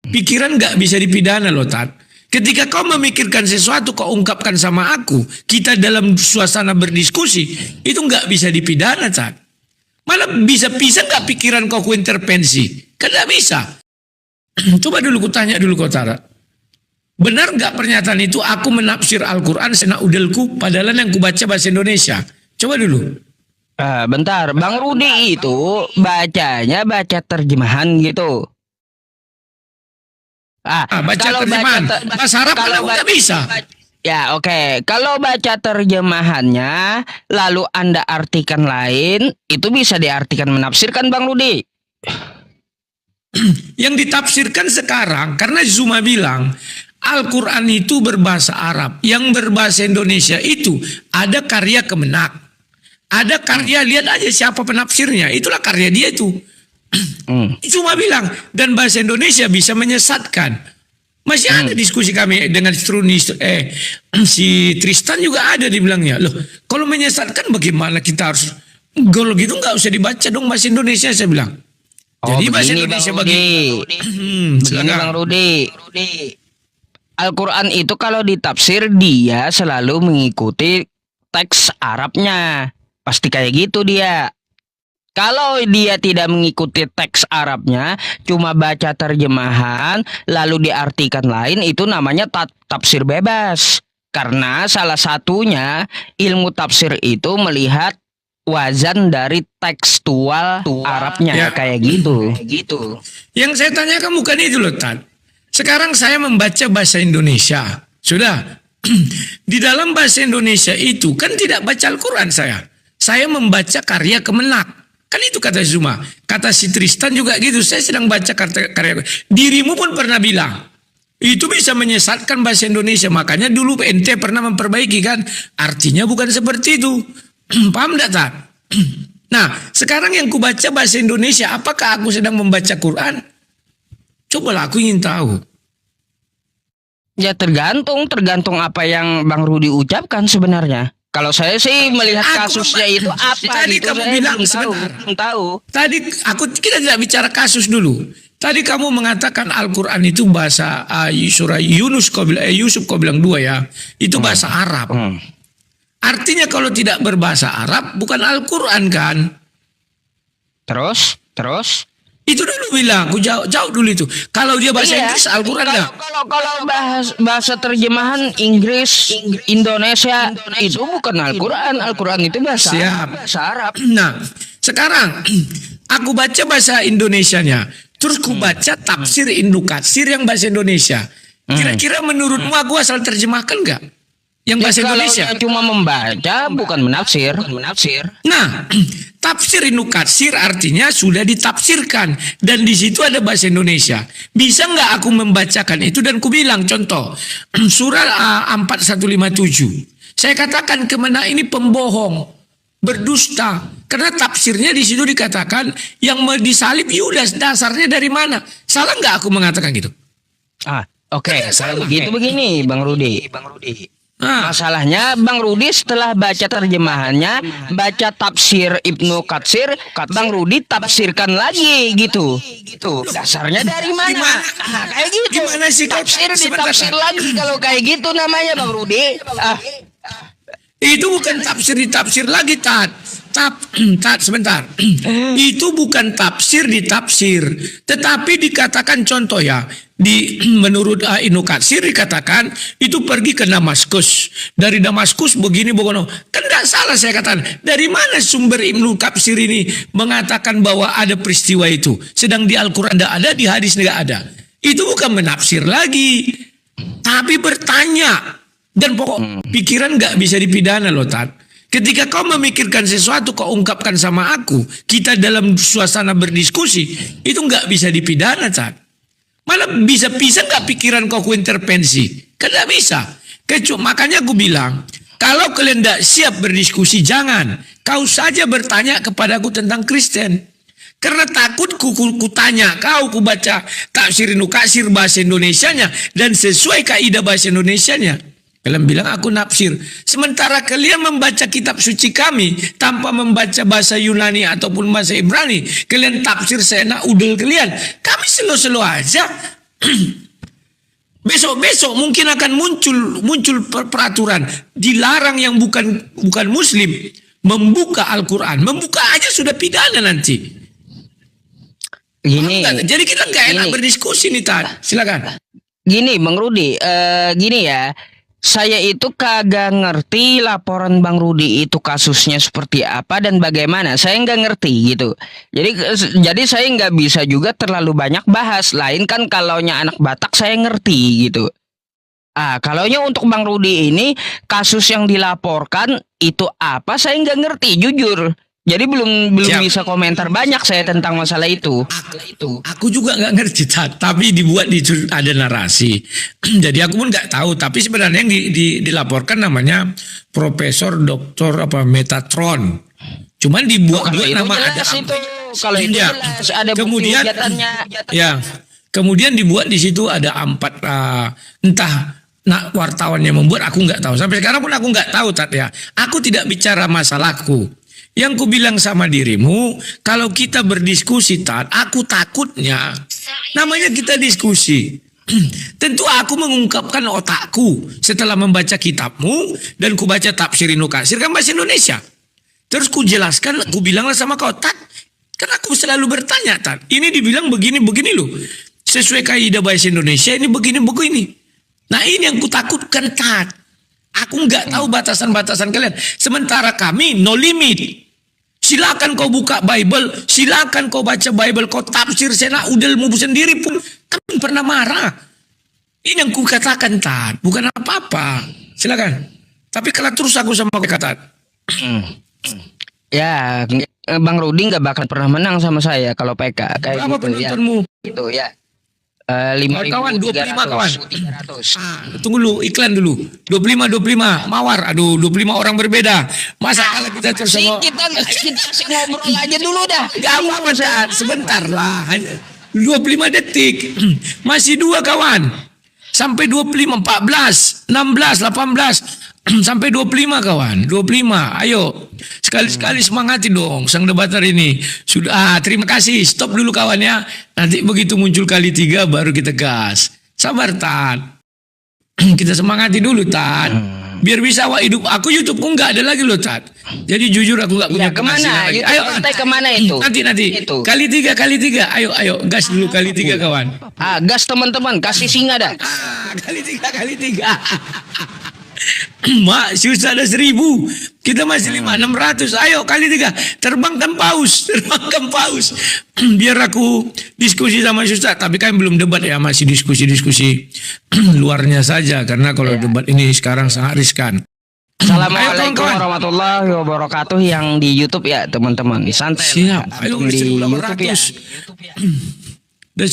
Pikiran nggak bisa dipidana loh, Tat. Ketika kau memikirkan sesuatu, kau ungkapkan sama aku, kita dalam suasana berdiskusi, itu nggak bisa dipidana, Tat. Malah bisa nggak pikiran kau intervensi? Kan nggak bisa. Coba dulu kutanya dulu kau, Tara. Benar nggak pernyataan itu, aku menafsir Al-Quran senak udelku, padahal yang kubaca bahasa Indonesia? Coba dulu. Bentar, Bang Rudi itu bacanya baca terjemahan gitu. Baca Kalau terjemahan. Bahasa Arab kan nggak bisa. Ya oke. Kalau baca terjemahannya lalu Anda artikan lain, itu bisa diartikan menafsirkan, Bang Rudi. Yang ditafsirkan sekarang, karena Zuma bilang Al-Quran itu berbahasa Arab, yang berbahasa Indonesia itu ada karya Kemenak, ada karya, lihat aja siapa penafsirnya, itulah karya dia itu. Cuma bilang, dan bahasa Indonesia bisa menyesatkan. Masih ada diskusi kami dengan si Tristan juga ada dibilangnya, loh kalau menyesatkan bagaimana kita harus, kalau gitu nggak usah dibaca dong bahasa Indonesia, saya bilang. Jadi bahasa Indonesia begini Bang Rudi. Al-Quran itu kalau ditafsir dia selalu mengikuti teks Arabnya. Pasti kayak gitu dia. Kalau dia tidak mengikuti teks Arabnya, cuma baca terjemahan, lalu diartikan lain, itu namanya tafsir bebas. Karena salah satunya ilmu tafsir itu melihat wazan dari tekstual Arabnya, ya, kayak gitu. Yang saya tanyakan bukan itu loh, Tan. Sekarang saya membaca bahasa Indonesia. Sudah. Di dalam bahasa Indonesia itu kan tidak baca Al-Quran saya. Saya membaca karya Kemenak. Kan itu kata Zuma. Kata si Tristan juga gitu. Saya sedang baca karya. Dirimu pun pernah bilang, itu bisa menyesatkan bahasa Indonesia. Makanya dulu ente pernah memperbaiki kan. Artinya bukan seperti itu. Paham enggak, Tan? Nah, sekarang yang kubaca bahasa Indonesia, apakah aku sedang membaca Quran? Cobalah, aku ingin tahu. Ya tergantung apa yang Bang Rudi ucapkan sebenarnya. Kalau saya sih melihat kasusnya itu apa tadi gitu, kamu saya bilang belum tahu. Tadi kita tidak bicara kasus dulu. Tadi kamu mengatakan Al-Quran itu bahasa surah Yusuf kau bilang 2 ya. Itu bahasa Arab. Artinya kalau tidak berbahasa Arab bukan Al-Quran kan? Terus? Itu dulu bilang, aku jauh dulu itu. Kalau dia bahasa Inggris, Al-Quran enggak? Kalau bahasa terjemahan Inggris, Indonesia, itu bukan Al-Quran. Al-Quran itu bahasa Arab. Nah, sekarang aku baca bahasa Indonesianya. Terus ku baca tafsir Ibnu Katsir yang bahasa Indonesia. Kira-kira menurutmu aku asal terjemahkan enggak? Yang bahasa Indonesia. Kalau cuma membaca bukan menafsir. Nah, tafsir Ibnu Katsir artinya sudah ditafsirkan dan di situ ada bahasa Indonesia. Bisa nggak aku membacakan itu dan ku bilang contoh surah 4157. Saya katakan Kemenak ini pembohong, berdusta karena tafsirnya di situ dikatakan yang disalib Yudas, dasarnya dari mana? Salah nggak aku mengatakan gitu? Oke. Kalau begitu begini, Bang Rudi. Masalahnya Bang Rudi setelah baca terjemahannya, baca tafsir Ibnu Katsir, Bang Rudi tafsirkan lagi gitu. Dasarnya dari mana? Kayak gitu. Gimana sih tafsir ditafsir lagi kalau kayak gitu namanya, Bang Rudi. Itu bukan tafsir ditafsir lagi, Tat sebentar. Itu bukan tafsir ditafsir, tetapi dikatakan contoh ya. Menurut Ibnu Katsir dikatakan itu pergi ke Damaskus. Dari Damaskus begini. Kan tidak salah saya katakan. Dari mana sumber Ibnu Katsir ini mengatakan bahwa ada peristiwa itu? Sedang di Al-Quran tidak ada, di hadis tidak ada. Itu bukan menafsir lagi, tapi bertanya. Dan pokok pikiran nggak bisa dipidana loh, Tat. Ketika kau memikirkan sesuatu, kau ungkapkan sama aku, kita dalam suasana berdiskusi, itu nggak bisa dipidana, Tat. Malah bisa nggak pikiran kau intervensi? Kan nggak bisa. Makanya aku bilang, kalau kalian tidak siap berdiskusi, jangan. Kau saja bertanya kepadaku tentang Kristen. Karena takut ku tanya kau, ku baca tafsir Ibnu Katsir bahasa Indonesianya dan sesuai kaidah bahasa Indonesianya. Kalian bilang aku nafsir. Sementara kalian membaca kitab suci kami tanpa membaca bahasa Yunani ataupun bahasa Ibrani. Kalian tafsir seenak udel kalian. Kami selo-selo aja. Besok-besok mungkin akan muncul peraturan dilarang yang bukan Muslim membuka Al-Quran, membuka aja sudah pidana nanti. Gini, Jadi kita nggak enak gini. berdiskusi nih, Tad. Silakan. Gini, Bang Rudi, gini ya. Saya itu kagak ngerti laporan Bang Rudi itu kasusnya seperti apa dan bagaimana. Saya nggak ngerti gitu. Jadi saya nggak bisa juga terlalu banyak bahas. Lain kan kalaunya anak Batak saya ngerti gitu. Kalaunya untuk Bang Rudi ini kasus yang dilaporkan itu apa saya nggak ngerti jujur. Jadi belum Siap. bisa komentar banyak saya tentang masalah itu. Aku juga nggak ngerti, Tad. Tapi dibuat ada narasi. Jadi aku pun nggak tahu. Tapi sebenarnya yang dilaporkan namanya Profesor Doktor Metatron. Cuman dibuat Kalau juga itu nama jelas ada. itu. Kalau itu Ya. jelas ada bukti Kemudian hujatannya. ya, kemudian dibuat di situ ada 4 entah wartawan yang membuat, aku nggak tahu. Sampai sekarang pun aku nggak tahu, Tad, ya. Aku tidak bicara masalahku. Yang ku bilang sama dirimu, kalau kita berdiskusi, Tad, aku takutnya namanya kita diskusi. Tentu aku mengungkapkan otakku setelah membaca kitabmu dan ku baca tafsir Ibnu Katsir kan bahasa Indonesia. Terus ku jelaskan, ku bilanglah sama kau, Tad, kan aku selalu bertanya, Tad, ini dibilang begini loh. Sesuai kaidah bahasa Indonesia ini begini. Nah ini yang ku takutkan, Tad. Aku nggak tahu batasan-batasan kalian. Sementara kami no limit. Silakan kau buka Bible, silakan kau baca Bible, kau tafsir sena udelmu sendiri pun kami pernah marah. Ini yang ku katakan, Tad, bukan apa-apa. Silakan. Tapi kalau terus aku sama kata, Ya, Bang Rudi nggak bakal pernah menang sama saya kalau PK kayak berapa gitu ya. penontonmu? Gitu ya. 5.300. Kawan, 25 kawan. Tunggu dulu, iklan dulu. 25 Mawar. Aduh, 25 orang berbeda. Masa kalau kita terus sama Kita asik ngobrol aja dulu dah. Gak apa-apa, Tad. Sebentar lah. 25 detik. Masih 2 kawan. Sampai 25, 14, 16, 18. Sampai 25 kawan. 25. Ayo. Sekali-sekali semangati dong sang debater ini. Sudah, terima kasih. Stop dulu kawan ya. Nanti begitu muncul kali 3 baru kita gas. Sabar, Tad. Kita semangati dulu, Tad. Biar bisa hidup. Aku YouTubeku nggak ada lagi loh, Tad. Jadi jujur aku nggak punya Ya kemana? penghasilan lagi. Ayo, Kemana itu? nanti. Itu. Kali 3. Ayo, gas dulu kali 3 kawan. Gas teman-teman, kasih singa dah. Kali 3. Mak, susah ada 1.000. Kita masih 600. Ayo kali 3. Terbangkan paus. Biar aku diskusi sama Ustaz. Tapi kan belum debat ya, masih diskusi luarnya saja. Karena kalau debat ini sekarang sangat riskan. Assalamualaikum Ayo, kawan-kawan. warahmatullahi wabarakatuh yang di YouTube ya teman-teman. Santai. Siap. Ayo Di YouTube ya. 1.800. Udah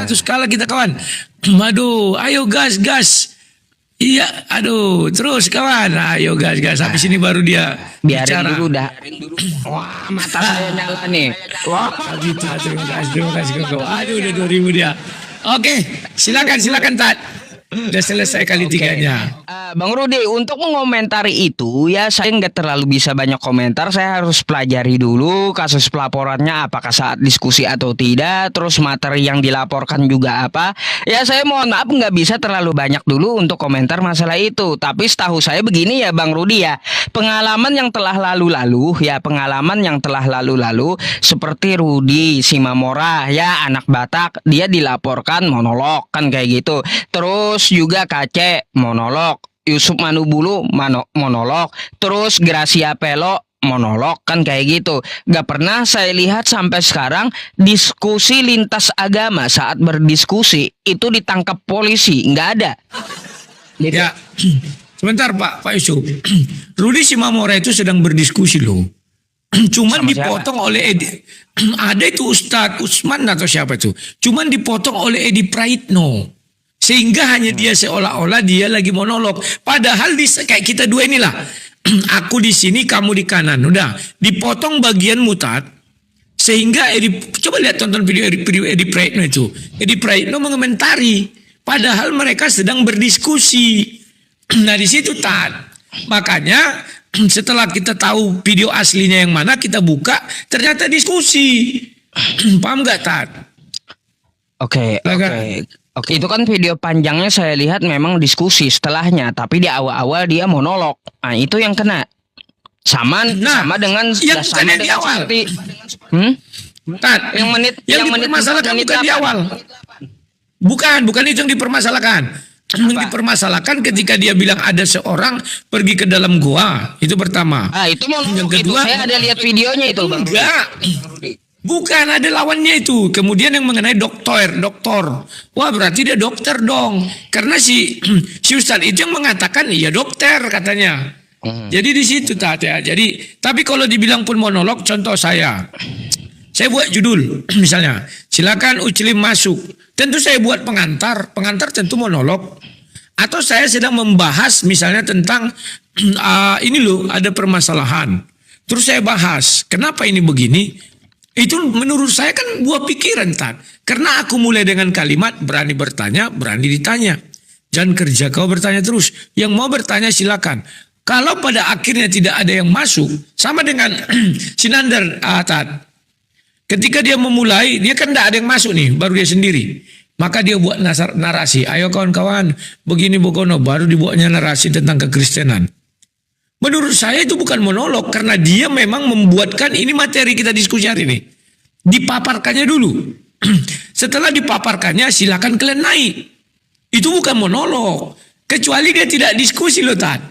1.800 kalah kita kawan. Aduh, ayo gas. Iya, aduh, terus kawan. Ayo gas. Habis ini baru dia Biarin bicara. dulu dah. Wah, mata saya nyala nih. Wah, gitu. Terima kasih kau. Aduh, udah 2.000 dia. Oke, silakan Tad. Udah selesai kali 3-nya. Bang Rudi, untuk mengomentari itu ya saya nggak terlalu bisa banyak komentar. Saya harus pelajari dulu kasus pelaporannya apakah saat diskusi atau tidak. Terus materi yang dilaporkan juga apa. Ya saya mohon maaf nggak bisa terlalu banyak dulu untuk komentar masalah itu. Tapi setahu saya begini ya Bang Rudi ya. Pengalaman yang telah lalu-lalu seperti Rudi Simamora ya anak Batak, dia dilaporkan monolog kan kayak gitu. Terus juga Kace monolog, Yusuf Manubulu monolog, terus Gracia Pelo monolog kan kayak gitu. Gak pernah saya lihat sampai sekarang diskusi lintas agama saat berdiskusi itu ditangkap polisi, nggak ada. Gitu. Ya, sebentar Pak Yusuf. Rudi Simamora itu sedang berdiskusi loh. Cuman Sama dipotong oleh ada itu Ustadz Usman atau siapa itu. Cuman dipotong oleh Edi Praitno. Sehingga hanya dia seolah-olah dia lagi monolog. Padahal kayak kita dua inilah. Aku di sini, kamu di kanan. Udah, dipotong bagian mutat. Sehingga coba lihat tonton video Edi Praitno itu. Edi Praitno mengomentari. Padahal mereka sedang berdiskusi. Nah di situ Tad. Makanya setelah kita tahu video aslinya yang mana, kita buka. Ternyata diskusi. Paham gak Tad? Oke. Oke, itu kan video panjangnya saya lihat memang diskusi setelahnya, tapi di awal-awal dia monolog. Nah, itu yang kena. Sama dengan yang bukan yang di dengan awal. seperti hmm? Tat, yang menit dipermasalahkan menit bukan di 8. awal. Bukan itu yang dipermasalahkan. Yang dipermasalahkan ketika dia bilang ada seorang pergi ke dalam gua. Itu pertama. Itu monolog. Yang kedua, itu saya ada lihat videonya itu, Bang. enggak. Bukan, ada lawannya itu. Kemudian yang mengenai dokter. Wah, berarti dia dokter dong. Karena si Ustadz itu yang mengatakan iya dokter katanya. Jadi di situ Tat ya. Jadi tapi kalau dibilang pun monolog, contoh saya buat judul misalnya, silakan Uclim masuk. Tentu saya buat pengantar tentu monolog. Atau saya sedang membahas misalnya tentang ini loh ada permasalahan. Terus saya bahas, kenapa ini begini? Itu menurut saya kan buah pikiran Tat. Karena aku mulai dengan kalimat berani bertanya, berani ditanya. Jangan kerja kau bertanya terus. Yang mau bertanya silakan. Kalau pada akhirnya tidak ada yang masuk, sama dengan Sinandar Tat. Ketika dia memulai, dia kan tidak ada yang masuk nih, baru dia sendiri. Maka dia buat narasi. Ayo kawan-kawan, begini Bogono, baru dibuatnya narasi tentang kekristenan. Menurut saya itu bukan monolog, karena dia memang membuatkan ini materi kita diskusi hari ini. Dipaparkannya dulu. Setelah dipaparkannya, silakan kalian naik. Itu bukan monolog. Kecuali dia tidak diskusi loh Tat.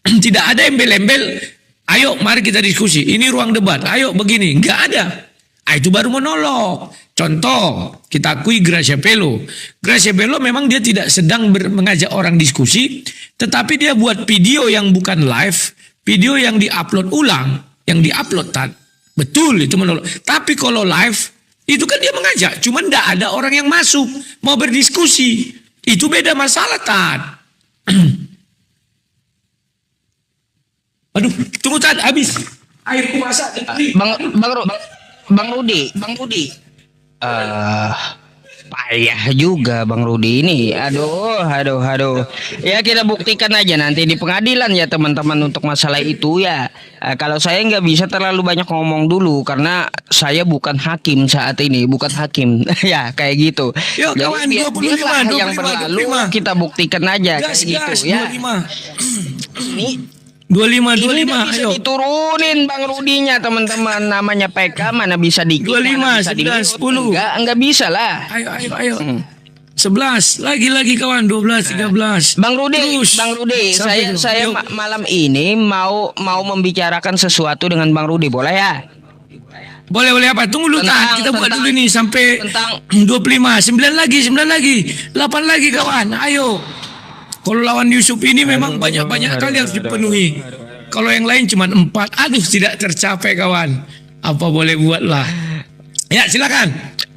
Tidak ada embel-embel, ayo mari kita diskusi, ini ruang debat, ayo begini, nggak ada. Itu baru monolog. Contoh, kita akui Gracia Pelo. Gracia Pelo memang dia tidak sedang mengajak orang diskusi, tetapi dia buat video yang bukan live, video yang diupload ulang, yang diupload Tat. Betul, itu monolog. Tapi kalau live, itu kan dia mengajak, cuman tidak ada orang yang masuk, mau berdiskusi. Itu beda masalah Tat. Aduh, tunggu Tat, habis. Airku masak. Bang Rudi. Payah juga Bang Rudi ini. Aduh. Ya kita buktikan aja nanti di pengadilan ya teman-teman untuk masalah itu ya. Kalau saya nggak bisa terlalu banyak ngomong dulu karena saya bukan hakim saat ini, bukan hakim. Ya kayak gitu. Yuk Jadi kawan, biarlah 25, yang berlalu kita buktikan aja gas, kayak gitu ya. 25. Ini 25, ini nggak bisa ayo. diturunin Bang Rudinya teman-teman, namanya PK mana bisa dikit 25, mana bisa 11, 10. Enggak bisa lah. Ayo. 11, lagi kawan, 12, 13. Bang Rudi, Terus, sampai saya yuk. malam ini mau membicarakan sesuatu dengan Bang Rudi, boleh ya? Boleh apa? Tunggu dulu Tat, kita buat dulu nih sampai tentang 25, 9 lagi, 8 lagi kawan. Ayo. Kalau lawan Yusuf ini memang banyak kali harus dipenuhi. Kalau yang lain cuma 4, aduh tidak tercapai kawan. Apa boleh buatlah. Ya silakan.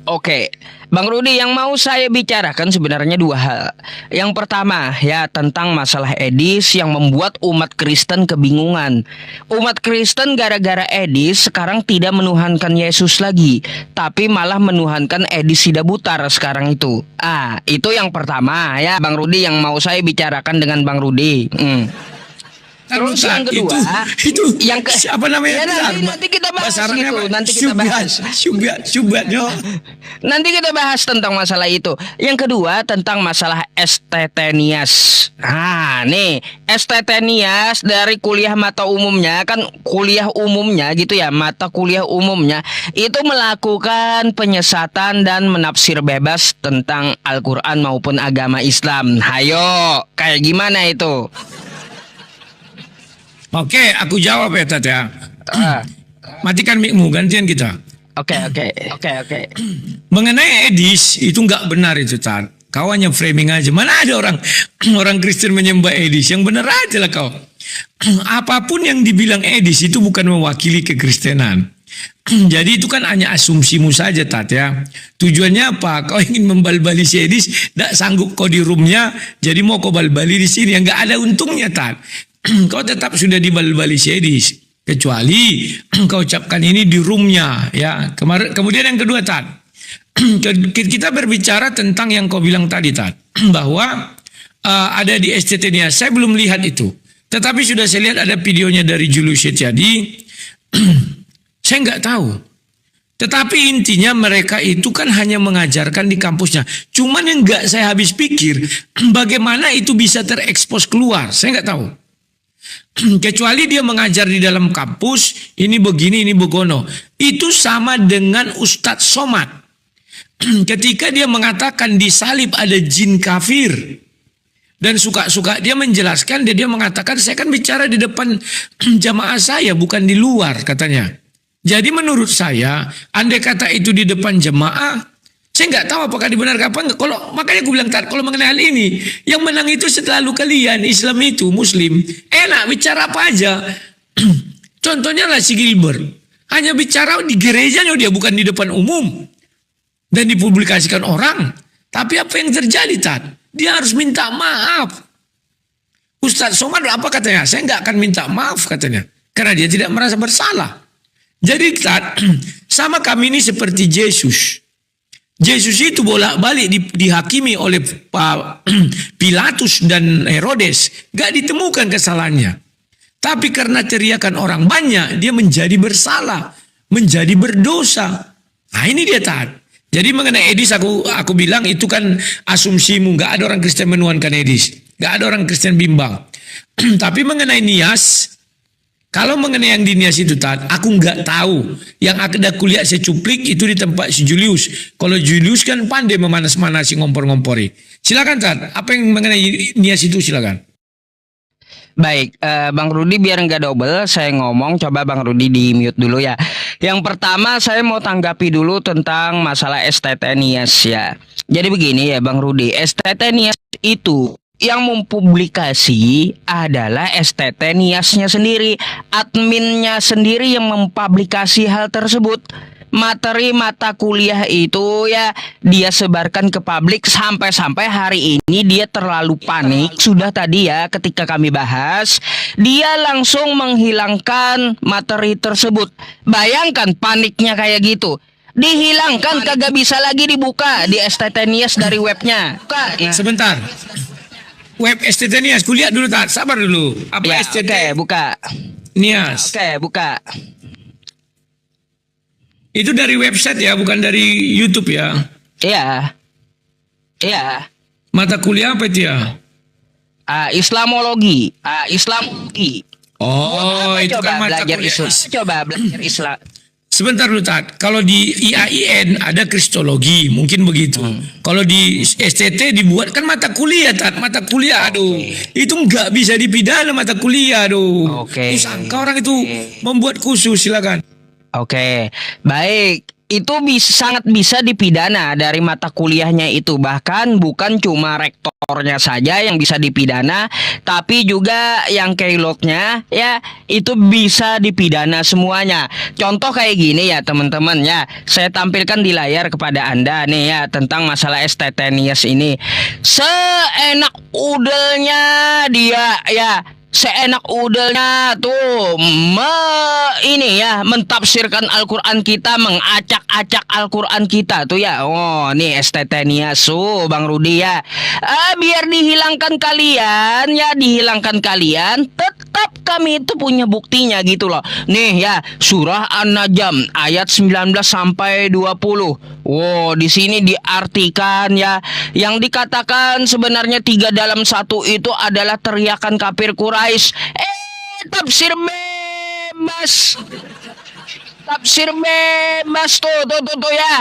Oke, Bang Rudi, yang mau saya bicarakan sebenarnya dua hal. Yang pertama ya tentang masalah Edis yang membuat umat Kristen kebingungan. Umat Kristen gara-gara Edis sekarang tidak menuhankan Yesus lagi, tapi malah menuhankan Edis Sidabutar sekarang itu. Itu yang pertama ya Bang Rudi yang mau saya bicarakan dengan Bang Rudi. Terus yang kedua, itu yang siapa namanya? Ya, nanti kita bahas gitu. Nanti kita bahas. Syubhat, yo. Nanti kita bahas tentang masalah itu. Yang kedua tentang masalah STT-Nias. Nih STT-Nias dari kuliah mata umumnya kan kuliah umumnya gitu ya, mata kuliah umumnya itu melakukan penyesatan dan menafsir bebas tentang Al-Quran maupun agama Islam. Hayo, kayak gimana itu? Oke, aku jawab ya Tat ya. Matikan mic-mu, gantian kita. Oke. Mengenai Edis itu nggak benar itu Tat. Kau hanya framing aja. Mana ada orang Kristen menyembah Edis? Yang benar aja lah kau. Apapun yang dibilang Edis itu bukan mewakili kekristenan. Jadi itu kan hanya asumsimu saja Tat ya. Tujuannya apa? Kau ingin membalbali si Edis, tidak sanggup kau di roomnya, jadi mau kau balbali di sini. Yang nggak ada untungnya Tat. Kau tetap sudah dibalbali si Edis. Kecuali kau ucapkan ini di roomnya ya. Kemudian yang kedua Tat, kita berbicara tentang yang kau bilang tadi Tat, bahwa ada di STT-nya. Saya belum lihat itu, tetapi sudah saya lihat ada videonya dari Julius Setiadi. Saya nggak tahu Tetapi intinya mereka itu kan hanya mengajarkan di kampusnya. Cuman yang nggak saya habis pikir, bagaimana itu bisa terekspos keluar. Saya nggak tahu. Kecuali dia mengajar di dalam kampus, ini begini, ini begono. Itu sama dengan Ustadz Somad. Ketika dia mengatakan di salib ada jin kafir. Dan suka-suka dia menjelaskan, dia mengatakan saya kan bicara di depan jamaah saya, bukan di luar katanya. Jadi menurut saya, andai kata itu di depan jemaah, saya nggak tahu apakah dibenarkan apa enggak. Kalau makanya gue bilang kalau mengenai hal ini, yang menang itu selalu kalian Islam itu Muslim. Enak bicara apa aja. Contohnya lah si Gilbert, hanya bicara di gerejanya dia, bukan di depan umum dan dipublikasikan orang. Tapi apa yang terjadi dia harus minta maaf. Ustadz Somad apa katanya? Saya nggak akan minta maaf katanya, karena dia tidak merasa bersalah. Jadi sama kami ini seperti Yesus. Yesus itu bolak-balik dihakimi oleh Pilatus dan Herodes. Gak ditemukan kesalahannya. Tapi karena teriakan orang banyak, dia menjadi bersalah, menjadi berdosa. Nah ini dia Jadi mengenai Edis aku bilang itu kan asumsimu. Gak ada orang Kristen menuhankan Edis. Gak ada orang Kristen bimbang. Tapi mengenai Nias, kalau mengenai yang di Nias itu aku nggak tahu. Yang ada kuliah secuplik itu di tempat si Julius. Kalau Julius kan pandai memanas-manasi, ngompor-ngompori. Silakan apa yang mengenai Nias itu silakan. Baik, Bang Rudi biar nggak double, saya ngomong, coba Bang Rudi di mute dulu ya. Yang pertama saya mau tanggapi dulu tentang masalah STT Nias ya. Jadi begini ya Bang Rudi, STT Nias itu yang mempublikasi adalah STT Niasnya sendiri, adminnya sendiri yang mempublikasi hal tersebut. Materi mata kuliah itu ya dia sebarkan ke publik sampai hari ini dia terlalu panik. Sudah tadi ya ketika kami bahas, dia langsung menghilangkan materi tersebut. Bayangkan paniknya kayak gitu. Dihilangkan, kagak bisa lagi dibuka di STT Nias dari webnya. Sebentar. Web STT Nias, kuliah dulu sabar dulu. Apa Ya, STT? Oke, buka. Nias. Oke, buka. Itu dari website ya, bukan dari YouTube ya. Iya. Iya. Mata kuliah apa itu ya? Islamologi. Islamologi. Oh, itu coba kan mata belajar kuliah. Islam. Coba belajar Islam. Sebentar dulu kalau di IAIN ada kristologi, mungkin begitu. Kalau di STT dibuat kan mata kuliah mata kuliah, aduh. Itu nggak bisa dipidana mata kuliah, aduh. Oke. Sangka orang itu membuat khusus, silakan. Oke, baik. Itu sangat bisa dipidana dari mata kuliahnya itu. Bahkan bukan cuma rektornya saja yang bisa dipidana, tapi juga yang keylognya ya itu bisa dipidana semuanya. Contoh kayak gini ya teman-teman ya. Saya tampilkan di layar kepada Anda nih ya tentang masalah STT Nias ini. Seenak udelnya dia ya. Seenak udelnya tuh ini ya mentafsirkan Al-Quran kita, mengacak-acak Al-Quran kita tuh ya. Oh nih STT Nias Bang Rudi ya. Biar dihilangkan kalian ya, dihilangkan kalian, tetap kami itu punya buktinya gitu loh. Nih ya, surah An-Najm ayat 19 sampai 20. Wow, di sini diartikan ya, yang dikatakan sebenarnya 3 dalam 1 itu adalah teriakan kafir Quraisy. Tafsir bebas. Tafsir bebas tuh ya.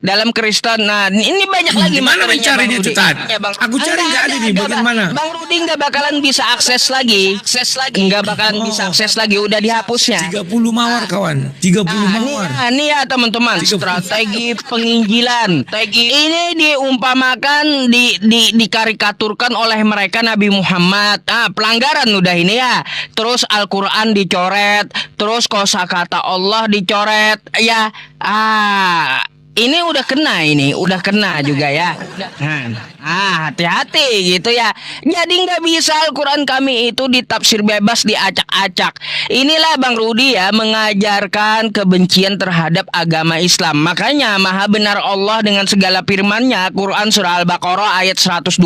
Dalam Kristen. Nah, ini banyak lagi. Gimana mencari itu Ya, Bang. Aku cari nggak ada nih, bagaimana? Bang Rudi nggak bakalan bisa akses lagi. Nggak bakalan bisa akses lagi, udah dihapusnya. 30 mawar kawan, 30 mawar. Nih ya teman-teman, strategi penginjilan. Ini diumpamakan, dikarikaturkan oleh mereka Nabi Muhammad. Pelanggaran udah ini ya. Terus Al-Quran dicoret, terus kosakata Allah dicoret. Ya, Ini udah kena juga ya. Hati-hati gitu ya. Jadi nggak bisa Al-Quran kami itu ditafsir bebas, diacak-acak. Inilah Bang Rudi ya, mengajarkan kebencian terhadap agama Islam. Makanya maha benar Allah dengan segala firman-Nya. Quran surah Al-Baqarah ayat 120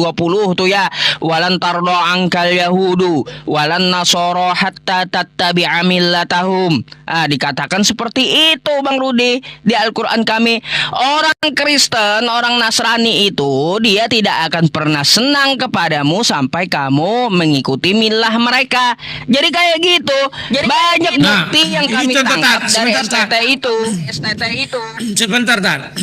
tuh ya. Walan tardo angkal yahudu walan nasoro hatta tattabi'a millatahum. Dikatakan seperti itu Bang Rudi di Al-Quran kami. Orang Kristen, orang Nasrani itu dia tidak akan pernah senang kepadamu sampai kamu mengikuti milah mereka. Jadi kayak gitu. Banyak bukti yang kami tangkap dari STT itu. Sebentar, Tat.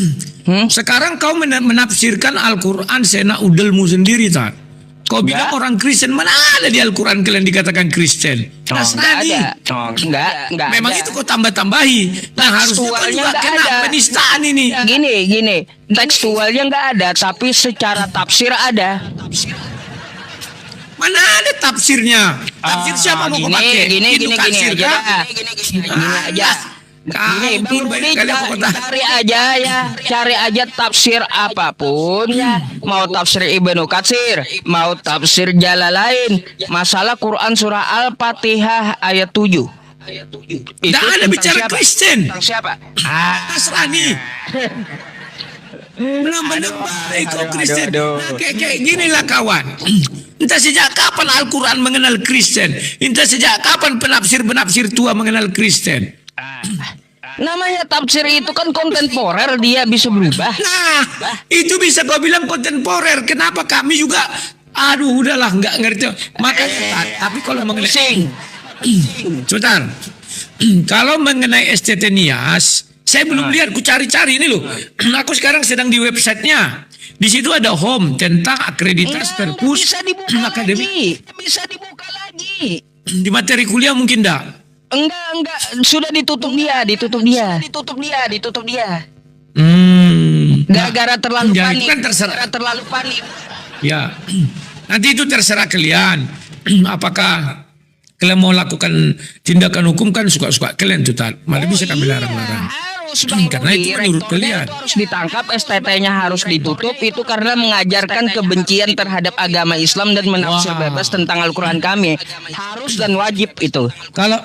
Sekarang kau menafsirkan Al-Quran seenak udelmu sendiri, Tat. Kau bilang orang Kristen, mana ada di Al-Quran kalian dikatakan Kristen? Nasrani. Enggak Memang ada. itu kau tambah-tambahi. Nah, harusnya kau juga kena penistaan ini. Gini, tekstualnya nggak ada, tapi secara tafsir ada. Mana ada tafsirnya? Tafsir siapa mau kau pakai? Itu tafsir kah? Gini aja. Kau pun banyak kali kau kata. Cari aja tafsir apapun ya. Mau tafsir Ibnu Katsir, mau tafsir Jalalain, masalah Quran surah Al-Fatihah ayat 7. Tidak ada bicara Kristen. Tentang siapa? Nasrani. Menambah kau Kristen. Nah, kayak gini lah kawan. Entah sejak kapan Al-Quran mengenal Kristen. Entah sejak kapan penafsir-penafsir tua mengenal Kristen. Namanya tafsir itu kan kontemporer, dia bisa berubah. Nah, itu bisa kau bilang kontemporer. Kenapa kami juga? Aduh, udahlah, nggak ngerti. Makanya, tapi kalau mengenai sebentar, kalau mengenai STT Nias, saya belum lihat. Ku cari-cari ini loh. Aku sekarang sedang di websitenya. Di situ ada home tentang akreditas perpus akademik. Bisa dibuka lagi. Di materi kuliah mungkin enggak. Enggak, sudah ditutup dia. Gara-gara terlalu Ya, panik. itu kan terserah. Gara-gara terlalu panik. Ya, nanti itu terserah kalian. Apakah kalian mau lakukan tindakan hukum kan suka-suka kalian tuh, Tat. Mana bisa kami larang-larang. Harus Bang Karena Rudi, itu menurut rektornya kalian. itu harus ditangkap, STT-nya harus ditutup. Itu karena mengajarkan kebencian terhadap agama Islam dan menafsir Wah. bebas tentang Al-Quran kami. Harus dan wajib itu. Kalau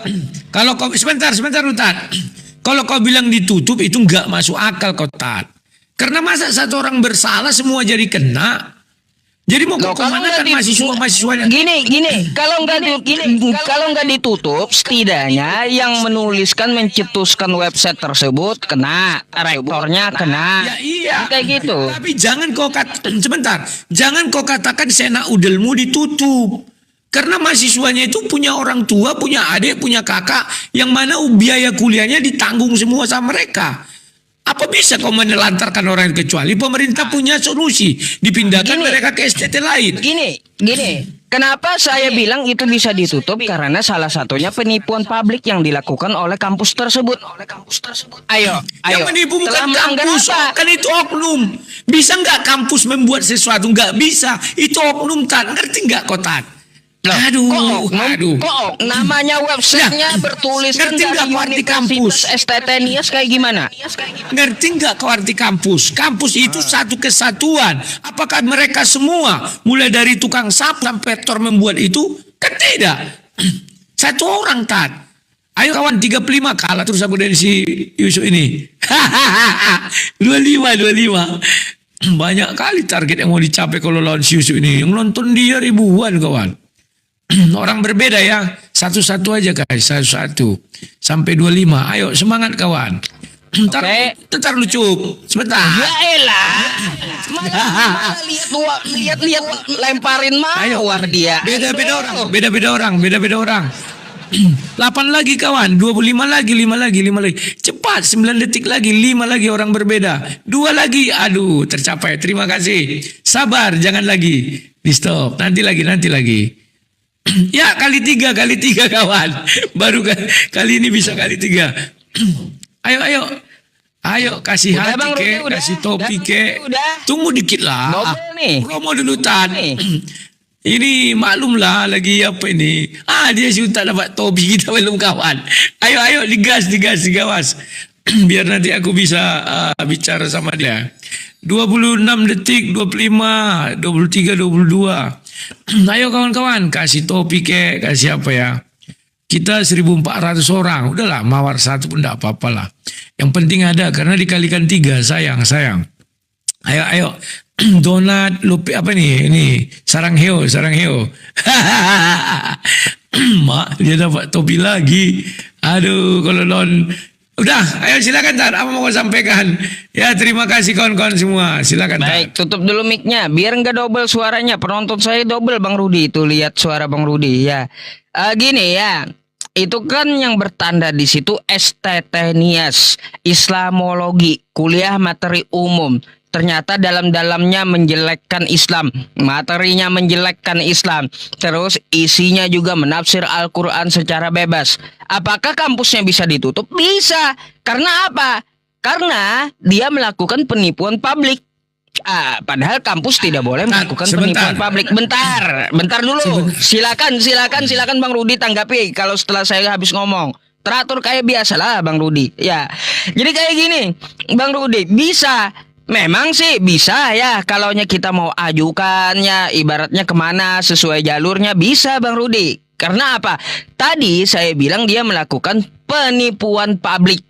kau sebentar Tat. Kalau kau bilang ditutup itu nggak masuk akal kau, Tat. Karena masa satu orang bersalah semua jadi kena. Jadi mau Loh, kau kemana kan mahasiswanya? Gini, kalau nggak ditutup, setidaknya yang menuliskan mencetuskan website tersebut kena, rektornya kena. Ya iya. Kayak gitu. Tapi jangan kau sebentar. Jangan kau katakan sena udelmu ditutup. Karena mahasiswanya itu punya orang tua, punya adik, punya kakak, yang mana biaya kuliahnya ditanggung semua sama mereka. Apa bisa kau menelantarkan orang kecuali pemerintah punya solusi, dipindahkan mereka ke STT lain? Gini. Kenapa saya bilang itu bisa ditutup? Karena salah satunya penipuan publik yang dilakukan oleh kampus tersebut. Ayo. Yang menipu Telah bukan melanggar kampus, apa? kan itu oknum. Bisa nggak kampus membuat sesuatu? Nggak bisa. Itu oknum, Tan. Ngerti nggak kau, Tan? Aduh. Kok namanya websitenya bertuliskan ngerti nggak dari kau arti Universitas STT Nias kayak gimana? Ngerti nggak kau arti kampus? Kampus itu satu kesatuan. Apakah mereka semua, mulai dari tukang sapu sampai rektor membuat itu? Kan tidak. Satu orang, Tat. Ayo kawan 35 kalah terus aku dari si Yusuf ini. 25. Banyak kali target yang mau dicapai kalau lawan si Yusuf ini. Yang nonton dia ribuan, kawan. Orang berbeda ya. Satu-satu aja guys. Satu-satu. Sampai 25. Ayo semangat kawan. Ntar lucu. Sebentar. Ya elah. Lihat lemparin mawar dia. Beda-beda orang. 8 lagi kawan, 25 lagi, 5 lagi. Cepat, 9 detik lagi, 5 lagi orang berbeda. 2 lagi, aduh tercapai, terima kasih. Sabar, jangan lagi. Di stop, nanti lagi. Ya kali tiga kawan. Baru kali ini bisa kali 3. Ayo kasih Udah, hati Bang Rudi, ke, udah. kasih topi Udah, ke. udah. Tunggu dikit lah. Ngobrol nih. Promo dulu, Tan. Nih. Ini maklum lah lagi apa ini. Dia sudah dapat topi, kita belum kawan. Ayo digas. biar nanti aku bisa bicara sama dia. 26 detik, 25, 23, 22. Ayo kawan-kawan, kasih topi kek, kasih apa ya. Kita 1.400 orang, udahlah mawar satu pun tidak apa-apa lah. Yang penting ada, karena dikalikan 3, sayang. Ayo. Donat, lupi apa nih? Ini sarang heo. Mak, dia dapat topi lagi. Aduh, kalau non. Udah, ayo silakan Tar, apa mau kau sampaikan? Ya, terima kasih kawan-kawan semua. Silakan Tar. Baik, tutup dulu mic-nya biar nggak double suaranya. Penonton saya double Bang Rudi, itu lihat suara Bang Rudi ya. Gini ya. Itu kan yang bertanda di situ STT-NIAS, Islamologi, kuliah materi umum. Ternyata dalam-dalamnya menjelekkan Islam, materinya menjelekkan Islam, terus isinya juga menafsir Al-Quran secara bebas. Apakah kampusnya bisa ditutup? Bisa. Karena apa? Karena dia melakukan penipuan publik. Padahal kampus tidak boleh melakukan penipuan publik. Bentar dulu. Silakan Bang Rudi tanggapi kalau setelah saya habis ngomong. Teratur kayak biasa lah Bang Rudi. Ya. Jadi kayak gini, Bang Rudi, bisa. Memang sih bisa ya, kalaunya kita mau ajukannya ibaratnya kemana sesuai jalurnya bisa Bang Rudi. Karena apa? Tadi saya bilang dia melakukan penipuan publik.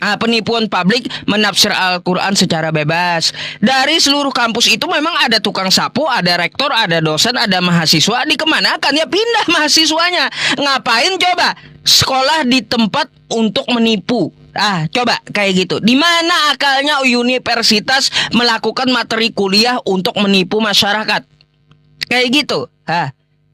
Penipuan publik menafsir Al-Quran secara bebas. Dari seluruh kampus itu memang ada tukang sapu, ada rektor, ada dosen, ada mahasiswa. Dikemanakan ya pindah mahasiswanya. Ngapain coba? Sekolah di tempat untuk menipu. Coba kayak gitu. Di mana akalnya universitas melakukan materi kuliah untuk menipu masyarakat? Kayak gitu.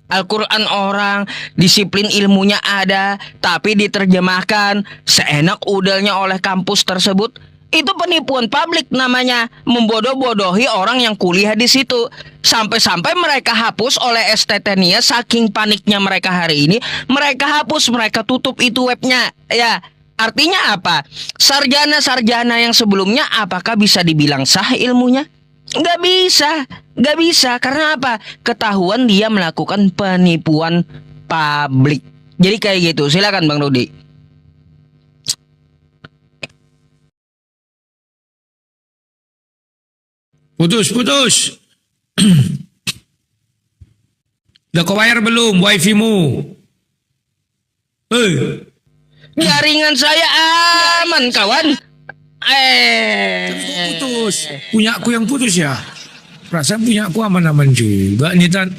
Al-Quran orang, disiplin ilmunya ada, tapi diterjemahkan seenak udahnya oleh kampus tersebut. Itu penipuan publik namanya, membodoh-bodohi orang yang kuliah di situ. Sampai-sampai mereka hapus oleh STT-NIA, saking paniknya mereka hari ini, mereka hapus, mereka tutup itu webnya. Ya, artinya apa? Sarjana-sarjana yang sebelumnya apakah bisa dibilang sah ilmunya? Nggak bisa. Karena apa? Ketahuan dia melakukan penipuan publik. Jadi kayak gitu. Silakan Bang Rudi. Putus. Udah kau bayar belum wifi-mu? Jaringan saya aman kawan. Putus. Punya aku yang putus ya. Perasaan punya aku aman-aman juga nih Tan.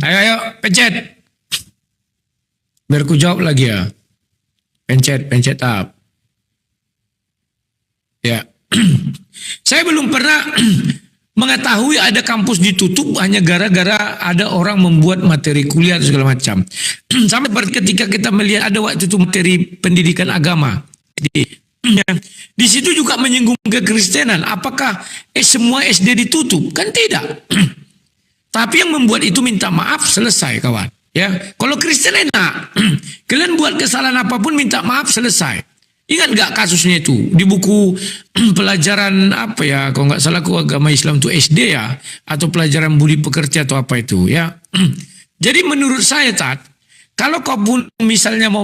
Ayo pencet. Biar ku jawab lagi ya. Pencet up. Ya. Saya belum pernah mengetahui ada kampus ditutup hanya gara-gara ada orang membuat materi kuliah atau segala macam. Sampai ketika kita melihat ada waktu itu materi pendidikan agama. Di situ juga menyinggung kekristenan. Apakah semua SD ditutup? Kan tidak. Tapi yang membuat itu minta maaf, selesai kawan. Ya, kalau Kristen enak. Kalian buat kesalahan apapun minta maaf, selesai. Ingat nggak kasusnya itu di buku pelajaran apa ya? Kalau nggak salah agama Islam itu SD ya, atau pelajaran budi pekerti atau apa itu ya. Jadi menurut saya kalau kau pun misalnya mau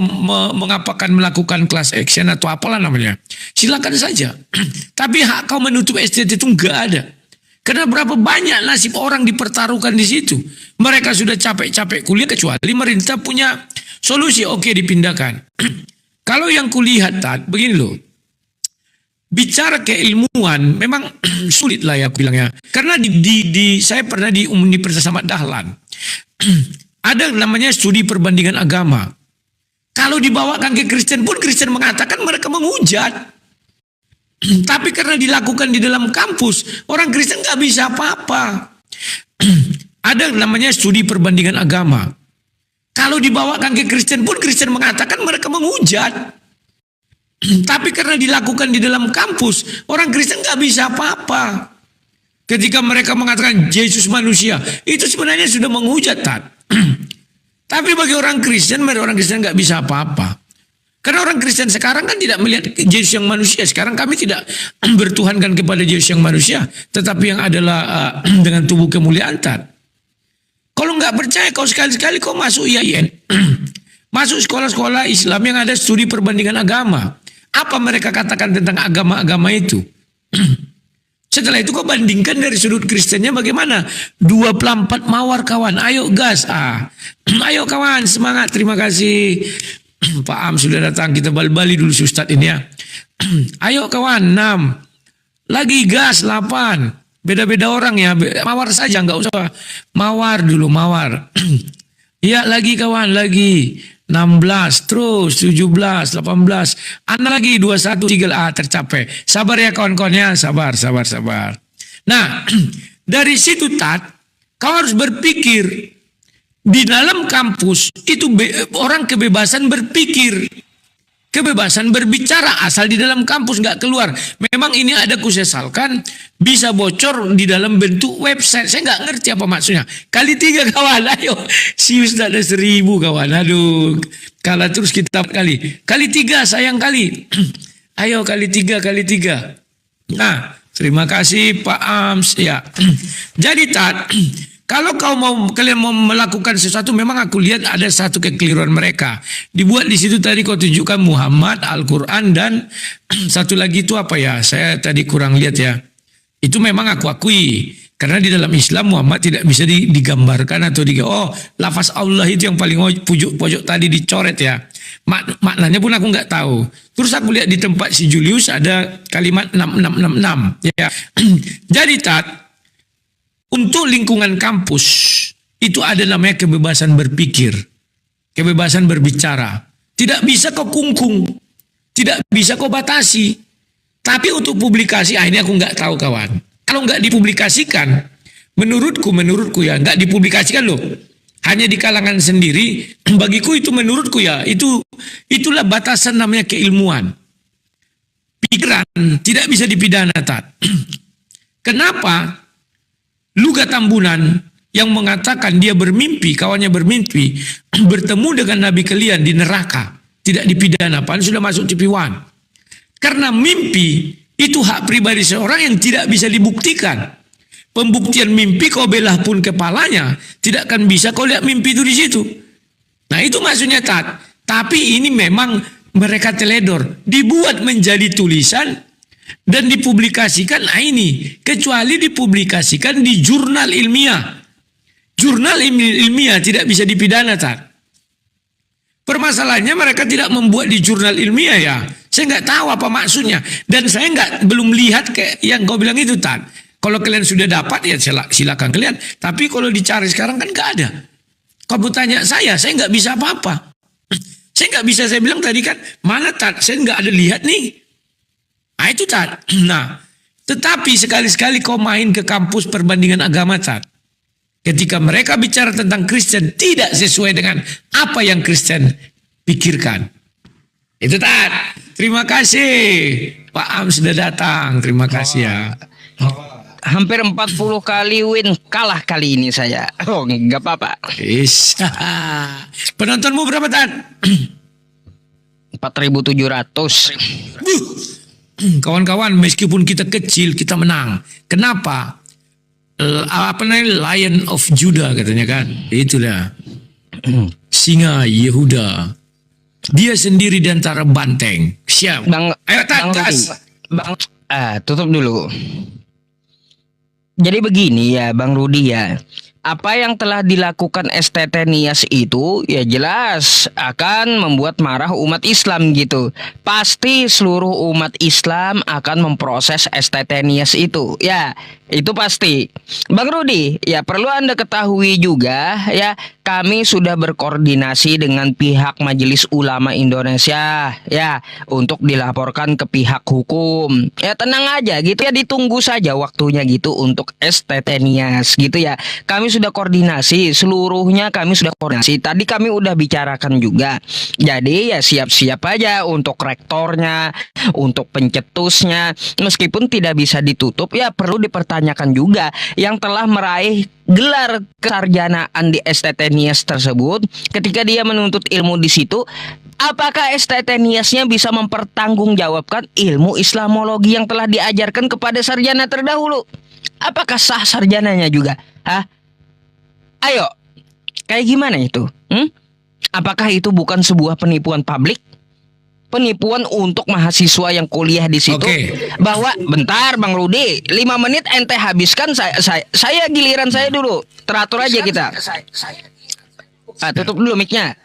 melakukan class action atau apalah namanya, silakan saja. Tapi hak kau menutup SD itu nggak ada. Karena berapa banyak nasib orang dipertaruhkan di situ. Mereka sudah capek-capek kuliah, kecuali pemerintah punya solusi, oke dipindahkan. Kalau yang kulihat begini loh. Bicara keilmuan memang sulit lah ya aku bilangnya. Karena saya pernah di Universitas Ahmad Dahlan. Ada namanya studi perbandingan agama. Kalau dibawakan ke Kristen pun Kristen mengatakan mereka menghujat. Tapi karena dilakukan di dalam kampus, orang Kristen nggak bisa apa-apa. Ada namanya studi perbandingan agama. Kalau dibawakan ke Kristen pun Kristen mengatakan mereka menghujat. Tapi karena dilakukan di dalam kampus, orang Kristen nggak bisa apa-apa. Ketika mereka mengatakan Yesus manusia, itu sebenarnya sudah menghujat Tapi bagi orang Kristen nggak bisa apa-apa. Karena orang Kristen sekarang kan tidak melihat Yesus yang manusia. Sekarang kami tidak bertuhankan kepada Yesus yang manusia, tetapi yang adalah dengan tubuh kemuliaan Kalau nggak percaya, kau sekali-sekali kau masuk IAIN. Masuk sekolah-sekolah Islam yang ada studi perbandingan agama. Apa mereka katakan tentang agama-agama itu? Setelah itu kau bandingkan dari sudut Kristennya bagaimana? 24 mawar kawan, ayo gas. Ayo kawan, semangat, terima kasih. Pak Am sudah datang, kita balik-balik dulu si Ustadz ini ya. Ayo kawan, 6. Lagi gas, 8. Beda-beda orang ya, mawar saja nggak usah. Mawar dulu, mawar. Ya lagi kawan, lagi. 16, terus 17, 18, anak lagi 21, 3, tercapai. Sabar ya kawan-kawan ya, sabar. Nah, dari situ kau harus berpikir. Di dalam kampus itu orang kebebasan berpikir. Kebebasan berbicara asal di dalam kampus nggak keluar. Memang ini ada kusesalkan bisa bocor di dalam bentuk website. Saya nggak ngerti apa maksudnya. Kali 3 kawan, ayo. Si Ustaz ada 1000 kawan. Aduh, kalah terus kita kali. Kali 3 sayang kali. Ayo kali 3. Nah, terima kasih Pak Ams. Ya. Jadi kalau kalian mau melakukan sesuatu, memang aku lihat ada satu kekeliruan mereka. Dibuat di situ tadi kau tunjukkan Muhammad, Al-Quran, dan satu lagi itu apa ya? Saya tadi kurang lihat ya. Itu memang aku akui. Karena di dalam Islam Muhammad tidak bisa digambarkan atau lafaz Allah itu yang paling pojok tadi dicoret ya. Maknanya pun aku nggak tahu. Terus aku lihat di tempat si Julius ada kalimat 6666 ya. Jadi untuk lingkungan kampus itu ada namanya kebebasan berpikir, kebebasan berbicara. Tidak bisa kau kungkung, tidak bisa kau batasi. Tapi untuk publikasi, ini aku nggak tahu kawan. Kalau nggak dipublikasikan, menurutku ya nggak dipublikasikan loh. Hanya di kalangan sendiri, bagiku itu menurutku ya itulah batasan namanya keilmuan. Pikiran tidak bisa dipidana Kenapa? Luga Tambunan yang mengatakan dia bermimpi, kawannya bermimpi bertemu dengan Nabi kalian di neraka, tidak dipidana, padahal sudah masuk TV One. Karena mimpi itu hak pribadi seorang yang tidak bisa dibuktikan. Pembuktian mimpi kau belah pun kepalanya, tidak akan bisa kau lihat mimpi itu di situ. Nah itu maksudnya Tapi ini memang mereka teledor, dibuat menjadi tulisan dan dipublikasikan. Ini kecuali dipublikasikan di jurnal ilmiah. Jurnal ilmiah tidak bisa dipidana Permasalahannya mereka tidak membuat di jurnal ilmiah ya. Saya nggak tahu apa maksudnya, dan saya belum lihat kayak yang kau bilang itu Kalau kalian sudah dapat ya silakan kalian. Tapi kalau dicari sekarang kan nggak ada. Kau bertanya saya nggak bisa apa-apa. Saya nggak bisa, saya bilang tadi kan mana saya nggak ada lihat nih. Nah itu Nah, tetapi sekali-sekali kau main ke kampus perbandingan agama ketika mereka bicara tentang Kristen tidak sesuai dengan apa yang Kristen pikirkan. Itu Terima kasih Pak Am sudah datang. Terima kasih ya. Hampir 40 kali win, kalah kali ini saya. Oh, nggak apa-apa. Penontonmu berapa 4.700. Kawan-kawan, meskipun kita kecil, kita menang. Kenapa? Lion of Judah katanya kan. Itulah singa Yehuda. Dia sendiri di antara banteng. Siap. Ayo tutup dulu. Jadi begini ya Bang Rudi ya. Apa yang telah dilakukan STT Nias itu ya jelas akan membuat marah umat Islam gitu. Pasti seluruh umat Islam akan memproses STT Nias itu. Ya, itu pasti. Bang Rudi, ya perlu Anda ketahui juga ya, kami sudah berkoordinasi dengan pihak Majelis Ulama Indonesia ya untuk dilaporkan ke pihak hukum. Ya tenang aja gitu ya, ditunggu saja waktunya gitu untuk STT Nias gitu ya. Kami sudah koordinasi, seluruhnya kami sudah koordinasi. Tadi kami udah bicarakan juga. Jadi ya siap-siap aja untuk rektornya, untuk pencetusnya. Meskipun tidak bisa ditutup, ya perlu dipertanyakan juga yang telah meraih gelar kesarjanaan di STT Nias tersebut. Ketika dia menuntut ilmu di situ, apakah STT Niasnya bisa mempertanggungjawabkan ilmu Islamologi yang telah diajarkan kepada sarjana terdahulu? Apakah sah sarjananya juga? Ayo, kayak gimana itu? Apakah itu bukan sebuah penipuan publik? penipuan untuk mahasiswa yang kuliah di situ. Oke. Bahwa bentar Bang Rudi, 5 menit ente habiskan, saya giliran saya dulu. Teratur aja kita. Tutup dulu mic-nya.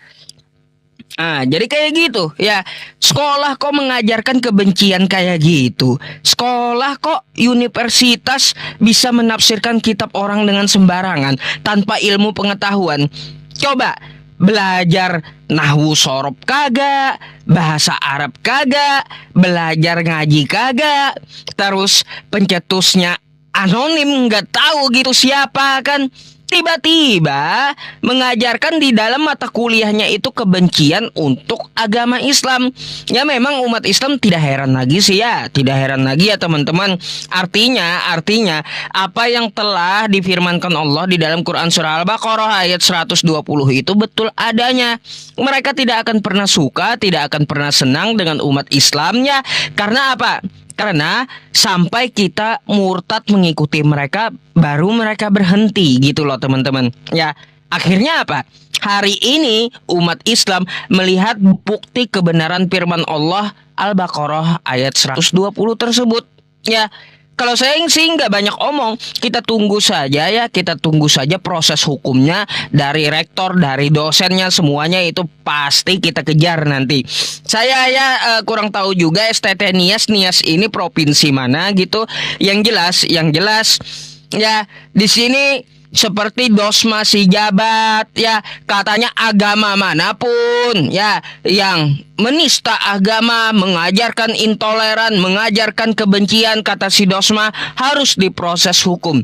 Jadi kayak gitu ya. Sekolah kok mengajarkan kebencian kayak gitu. Sekolah kok universitas bisa menafsirkan kitab orang dengan sembarangan tanpa ilmu pengetahuan. Coba belajar nahwu sorob kagak, bahasa Arab kagak, belajar ngaji kagak, terus pencetusnya anonim, nggak tahu gitu siapa kan. Tiba-tiba mengajarkan di dalam mata kuliahnya itu kebencian untuk agama Islam. Ya memang umat Islam tidak heran lagi sih ya. Tidak heran lagi ya teman-teman. Artinya apa yang telah difirmankan Allah di dalam Quran surah Al-Baqarah ayat 120 itu betul adanya. Mereka tidak akan pernah suka, tidak akan pernah senang dengan umat Islamnya. Karena apa? Karena sampai kita murtad mengikuti mereka, baru mereka berhenti gitu loh teman-teman. Ya, akhirnya apa? Hari ini umat Islam melihat bukti kebenaran firman Allah Al-Baqarah ayat 120 tersebut. Ya, kalau saya sih nggak banyak omong. Kita tunggu saja ya, kita tunggu saja proses hukumnya dari rektor, dari dosennya, semuanya itu pasti kita kejar nanti. Saya ya kurang tahu juga STT Nias ini provinsi mana gitu. Yang jelas ya di sini seperti dosma si jabat ya, katanya agama manapun ya yang menista agama, mengajarkan intoleran, mengajarkan kebencian, kata si dosma harus diproses hukum.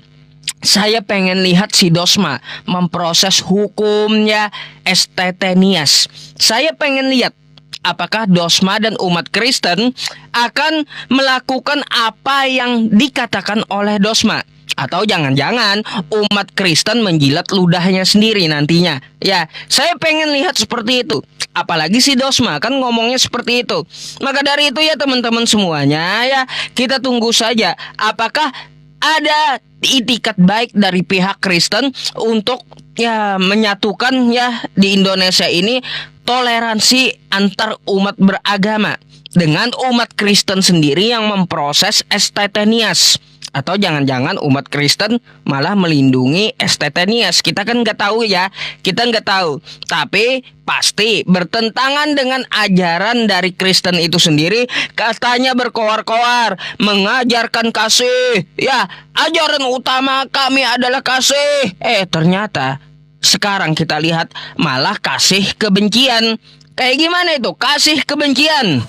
Saya pengen lihat si dosma memproses hukumnya STT Nias. Saya pengen lihat apakah dosma dan umat Kristen akan melakukan apa yang dikatakan oleh dosma. Atau jangan-jangan umat Kristen menjilat ludahnya sendiri nantinya. Ya, saya pengen lihat seperti itu. Apalagi si dosma kan ngomongnya seperti itu. Maka dari itu ya teman-teman semuanya ya, kita tunggu saja apakah ada itikat baik dari pihak Kristen untuk ya menyatukan ya di Indonesia ini toleransi antar umat beragama dengan umat Kristen sendiri yang memproses STT Nias. Atau jangan-jangan umat Kristen malah melindungi STT Nias. Kita kan nggak tahu ya. Kita nggak tahu. Tapi pasti bertentangan dengan ajaran dari Kristen itu sendiri. Katanya berkoar-koar, mengajarkan kasih. Ya, ajaran utama kami adalah kasih. Ternyata sekarang kita lihat malah kasih kebencian. Kayak gimana itu? Kasih kebencian.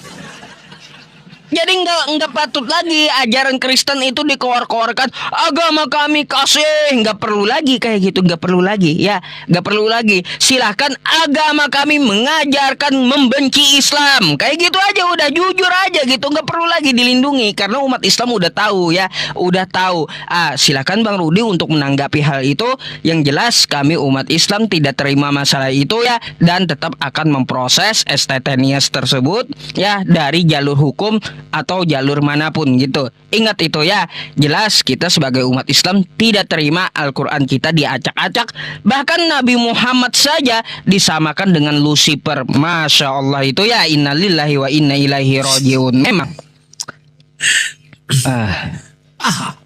Jadi nggak patut lagi ajaran Kristen itu dikoar-koarkan. Agama kami kasih, nggak perlu lagi kayak gitu, nggak perlu lagi ya, nggak perlu lagi. Silahkan agama kami mengajarkan membenci Islam, kayak gitu aja udah jujur aja gitu, nggak perlu lagi dilindungi karena umat Islam udah tahu ya, udah tahu. Silahkan Bang Rudi untuk menanggapi hal itu. Yang jelas kami umat Islam tidak terima masalah itu ya, dan tetap akan memproses STT Nias tersebut ya dari jalur hukum atau jalur manapun gitu. Ingat itu ya. Jelas kita sebagai umat Islam tidak terima Al-Quran kita diacak-acak. Bahkan Nabi Muhammad saja disamakan dengan Lucifer. Masya Allah itu ya. Innalillahi wa inna ilaihi rajiun. Memang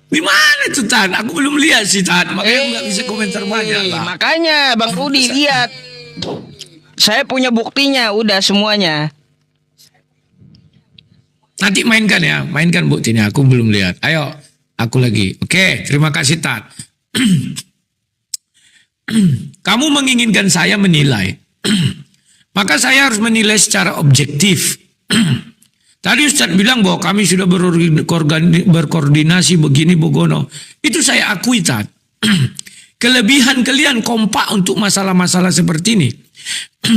Gimana tuh Tan? Aku belum lihat sih Tan. Makanya nggak bisa komentar banyak lah. Makanya Bang Rudi lihat. Saya punya buktinya udah semuanya. Nanti mainkan ya, mainkan buktinya. Aku belum lihat. Ayo, aku lagi. Oke, terima kasih Tat. Kamu menginginkan saya menilai. Maka saya harus menilai secara objektif. Tadi Ustadz bilang bahwa kami sudah berkoordinasi begini begono. Itu saya akui Tat. Kelebihan kalian kompak untuk masalah-masalah seperti ini.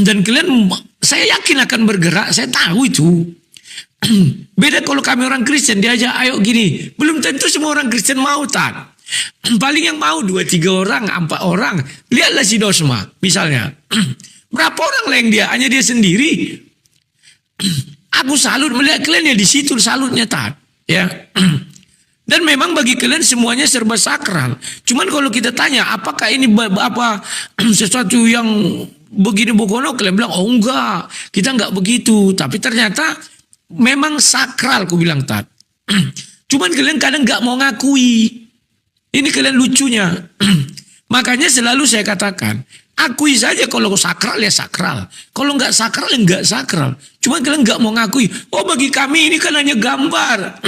Dan kalian, saya yakin akan bergerak. Saya tahu itu. Beda kalau kami orang Kristen diajak ayo gini, belum tentu semua orang Kristen mau Tan. Paling yang mau 2-3 orang, 4 orang. Lihatlah si Dosma misalnya. Berapa orang lah yang dia, hanya dia sendiri. Aku salut melihat kalian ya di situ salutnya Tan. Ya. Dan memang bagi kalian semuanya serba sakral. Cuman kalau kita tanya, apakah ini sesuatu yang begini bogono? Kalian bilang, oh enggak, kita enggak begitu. Tapi ternyata memang sakral, aku bilang Tat. Cuman kalian kadang enggak mau ngakui. Ini kalian lucunya. Makanya selalu saya katakan, akui saja kalau sakral ya sakral. Kalau enggak sakral ya enggak sakral. Cuma kalian enggak mau ngakui. Oh bagi kami ini kan hanya gambar.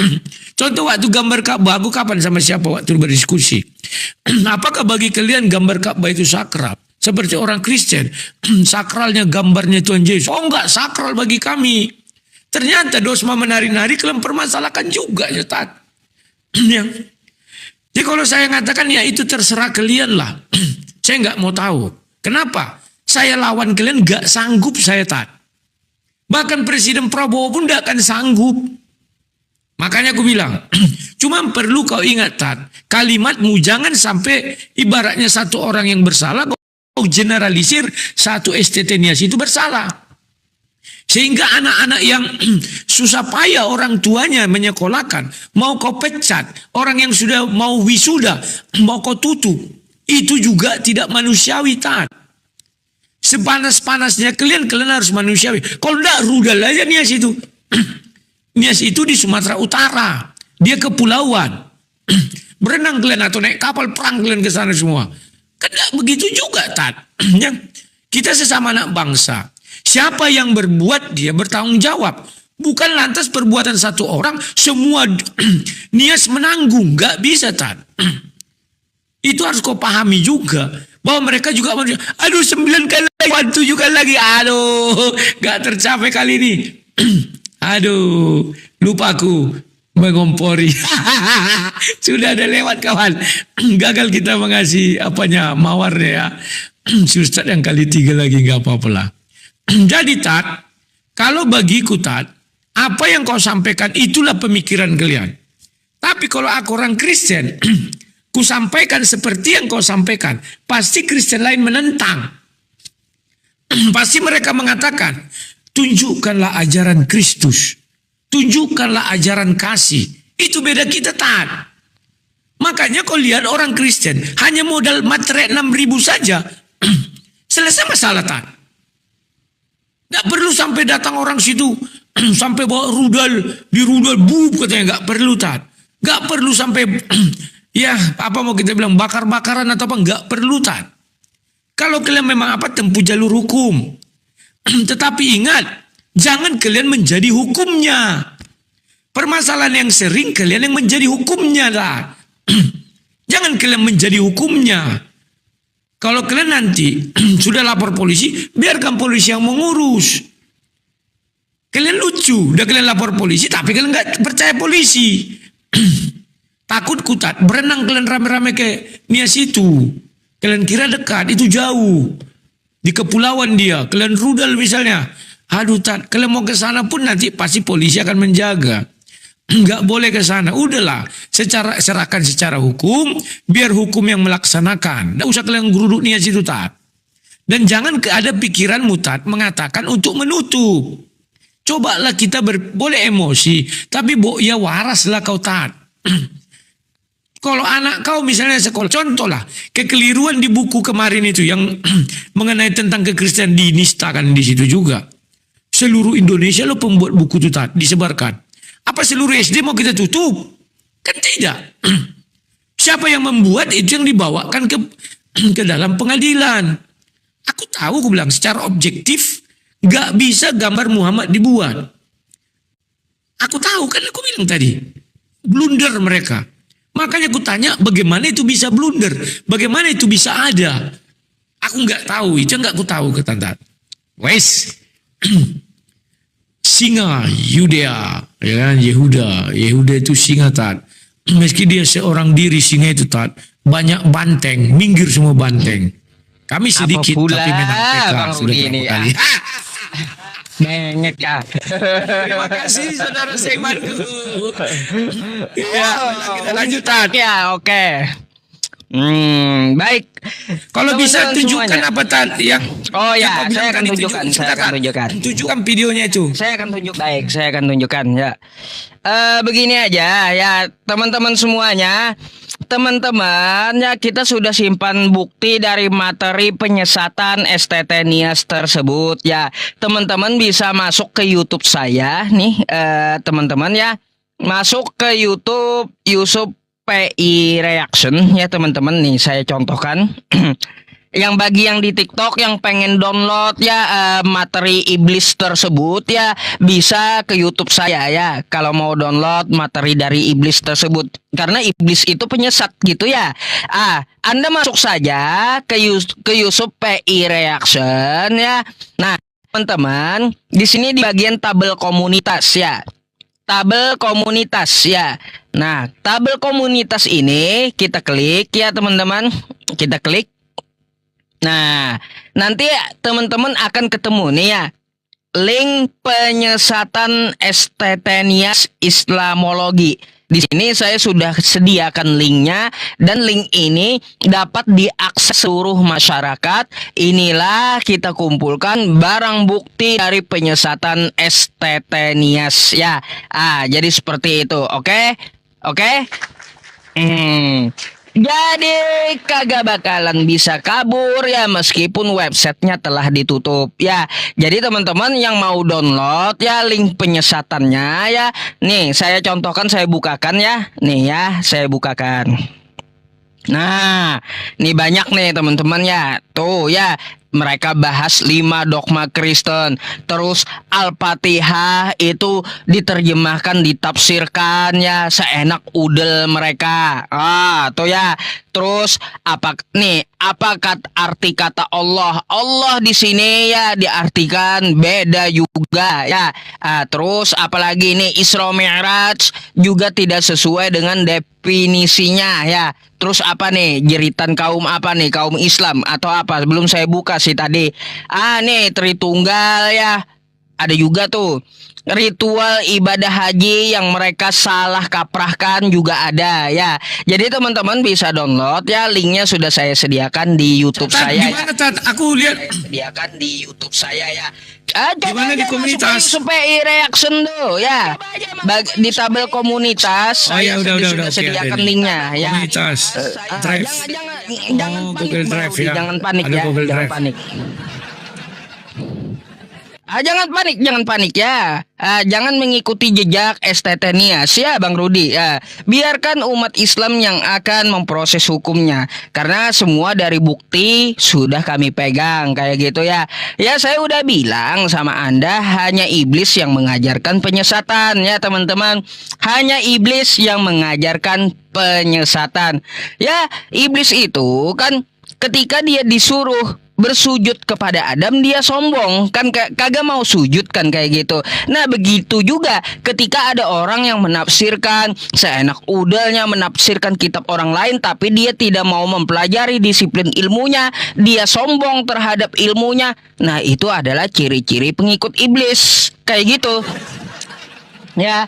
Contoh waktu gambar Ka'bah, aku kapan sama siapa waktu berdiskusi. Apakah bagi kalian gambar Ka'bah itu sakral? Seperti orang Kristen, sakralnya gambarnya Tuhan Yesus. Oh enggak sakral bagi kami. Ternyata dosma menari-nari kalian permasalahkan juga ya Tat. Jadi kalau saya mengatakan ya itu terserah kalian lah. Saya enggak mau tahu. Kenapa? Saya lawan kalian enggak sanggup saya Tat. Bahkan Presiden Prabowo pun enggak akan sanggup. Makanya aku bilang, cuma perlu kau ingat Tat, kalimatmu jangan sampai ibaratnya satu orang yang bersalah, kau generalisir satu STT Nias itu bersalah. Sehingga anak-anak yang susah payah orang tuanya menyekolahkan, mau kau pecat, orang yang sudah mau wisuda, mau kau tutup, itu juga tidak manusiawi Tat. Sepanas-panasnya kalian harus manusiawi. Kalau enggak, rudal aja Nias itu. Nias itu di Sumatera Utara. Dia kepulauan. Berenang kalian atau naik kapal perang kalian ke sana semua. Kan begitu juga Tat. Kita sesama anak bangsa. Siapa yang berbuat dia bertanggung jawab. Bukan lantas perbuatan satu orang semua Nias menanggung. Gak bisa Tat. Itu harus kau pahami juga. Bahwa mereka juga manusia. Aduh 9 kali lagi, 7 kali lagi. Aduh gak tercapai kali ini. Aduh, lupa aku mengompori. Sudah ada lewat kawan. Gagal kita mengasih mawarnya ya. Si Ustadz yang kali 3 lagi nggak apa-apa lah. Jadi Tat, kalau bagiku Tat, apa yang kau sampaikan itulah pemikiran kalian. Tapi kalau aku orang Kristen, ku sampaikan seperti yang kau sampaikan, pasti Kristen lain menentang. Pasti mereka mengatakan, tunjukkanlah ajaran Kristus. Tunjukkanlah ajaran kasih. Itu beda kita Tat. Makanya kau lihat orang Kristen hanya modal materai 6.000 saja. Selesai masalah Tat. Gak perlu sampai datang orang situ. Sampai bawa rudal. Di rudal bub katanya. Gak perlu Tat. Gak perlu sampai ya apa mau kita bilang bakar-bakaran atau apa. Gak perlu Tat. Kalau kalian memang tempuh jalur hukum. Tetapi ingat, jangan kalian menjadi hukumnya. Permasalahan yang sering kalian yang menjadi hukumnya lah. Jangan kalian menjadi hukumnya. Kalau kalian nanti sudah lapor polisi, biarkan polisi yang mengurus. Kalian lucu, udah kalian lapor polisi, tapi kalian nggak percaya polisi. Takut kutat, berenang kalian rame-rame ke Nias itu. Kalian kira dekat, itu jauh. Di kepulauan dia, kalian rudal misalnya. Aduh Tat, kalian mau ke sana pun nanti pasti polisi akan menjaga. Enggak boleh ke sana. Udahlah, serahkan secara hukum, biar hukum yang melaksanakan. Enggak usah kalian geruduk Nias itu Tat. Dan jangan ada pikiranmu Tat mengatakan untuk menutup. Cobalah kita boleh emosi, tapi ya waraslah kau Tat. Kalau anak kau misalnya sekolah, contohlah kekeliruan di buku kemarin itu yang mengenai tentang kekristenan dinistakan di situ juga. Seluruh Indonesia lo pembuat buku itu Tat, disebarkan. Apa seluruh SD mau kita tutup? Kan tidak. Siapa yang membuat itu yang dibawakan ke dalam pengadilan. Aku tahu, aku bilang secara objektif gak bisa gambar Muhammad dibuat. Aku tahu kan, aku bilang tadi blunder mereka. Makanya aku tanya bagaimana itu bisa blunder, bagaimana itu bisa ada. Aku nggak tahu, itu nggak aku tahu ke Tante. Wes, singa Yudea, ya kan Yehuda itu singa Tat. Meski dia seorang diri singa itu Tat, banyak banteng, minggir semua banteng. Kami sedikit tapi menang PK sudah berapa kali. Menget ya. Terima kasih saudara Seimanku. Ya, kita lanjutkan. Ya, oke. Baik. Kalau bisa Teman-teman tunjukkan semuanya. apa tadi yang Oh yang ya, kau bilang saya akan tadi, tunjukkan, saya akan tunjukkan. Tunjukkan videonya itu. Saya akan tunjuk baik, saya akan tunjukkan ya. Begini aja ya, teman-teman semuanya. Teman-teman, ya kita sudah simpan bukti dari materi penyesatan STT Nias tersebut ya. Teman-teman bisa masuk ke YouTube saya nih, teman-teman ya. Masuk ke YouTube Yusuf PI Reaction ya teman-teman, nih saya contohkan. Yang bagi yang di TikTok yang pengen download ya materi iblis tersebut ya bisa ke YouTube saya ya. Kalau mau download materi dari iblis tersebut, karena iblis itu penyesat gitu ya. Anda masuk saja ke Yusuf PI Reaction ya. Nah, teman-teman, di sini di bagian tabel komunitas ya. Tabel komunitas ya. Nah, tabel komunitas ini kita klik ya teman-teman. Kita klik. Nah, nanti teman-teman akan ketemu nih ya, link penyesatan STT Nias Islamologi. Di sini saya sudah sediakan linknya, dan link ini dapat diakses seluruh masyarakat. Inilah kita kumpulkan barang bukti dari penyesatan STT Nias ya. Jadi seperti itu, oke? Oke? Jadi kagak bakalan bisa kabur ya meskipun websitenya telah ditutup ya. Jadi teman-teman yang mau download ya link penyesatannya ya. Nih saya contohkan, saya bukakan ya. Nih ya saya bukakan. Nah ini banyak nih teman-teman ya. Tuh ya, mereka bahas 5 dogma Kristen. Terus Al-Fatihah itu diterjemahkan, ditafsirkan ya seenak udel mereka. Tuh ya. Terus apa arti kata Allah? Allah di sini ya diartikan beda juga ya. Terus apalagi ini Isra Mi'raj juga tidak sesuai dengan definisinya ya. Terus apa nih? Jeritan kaum apa nih? Kaum Islam atau apa? Belum saya buka sih tadi. Nih Tritunggal ya. Ada juga tuh ritual ibadah haji yang mereka salah kaprahkan juga ada ya. Jadi teman-teman bisa download ya, linknya sudah saya sediakan di YouTube saya. Gimana Tat? Aku lihat Sediakan di YouTube saya ya. Gimana di komunitas? Supaya reaction tuh ya. Di tabel komunitas ya udah sudah oke, sediakan ada. linknya ya. Komunitas Drive. Jangan panik, Google Bang Drive Rudi, ya. jangan panik Ada ya. Google Jangan Drive. panik. Jangan panik ya. Jangan mengikuti jejak STT Nias ya Bang Rudi ya. Biarkan umat Islam yang akan memproses hukumnya, karena semua dari bukti sudah kami pegang kayak gitu ya. Ya saya udah bilang sama Anda, hanya iblis yang mengajarkan penyesatan ya teman-teman. Hanya iblis yang mengajarkan penyesatan. Ya, iblis itu kan ketika dia disuruh bersujud kepada Adam, dia sombong kan, kagak mau sujud kan kayak gitu. Nah begitu juga ketika ada orang yang menafsirkan seenak udelnya, menafsirkan kitab orang lain, tapi dia tidak mau mempelajari disiplin ilmunya, dia sombong terhadap ilmunya. Nah itu adalah ciri-ciri pengikut iblis kayak gitu ya.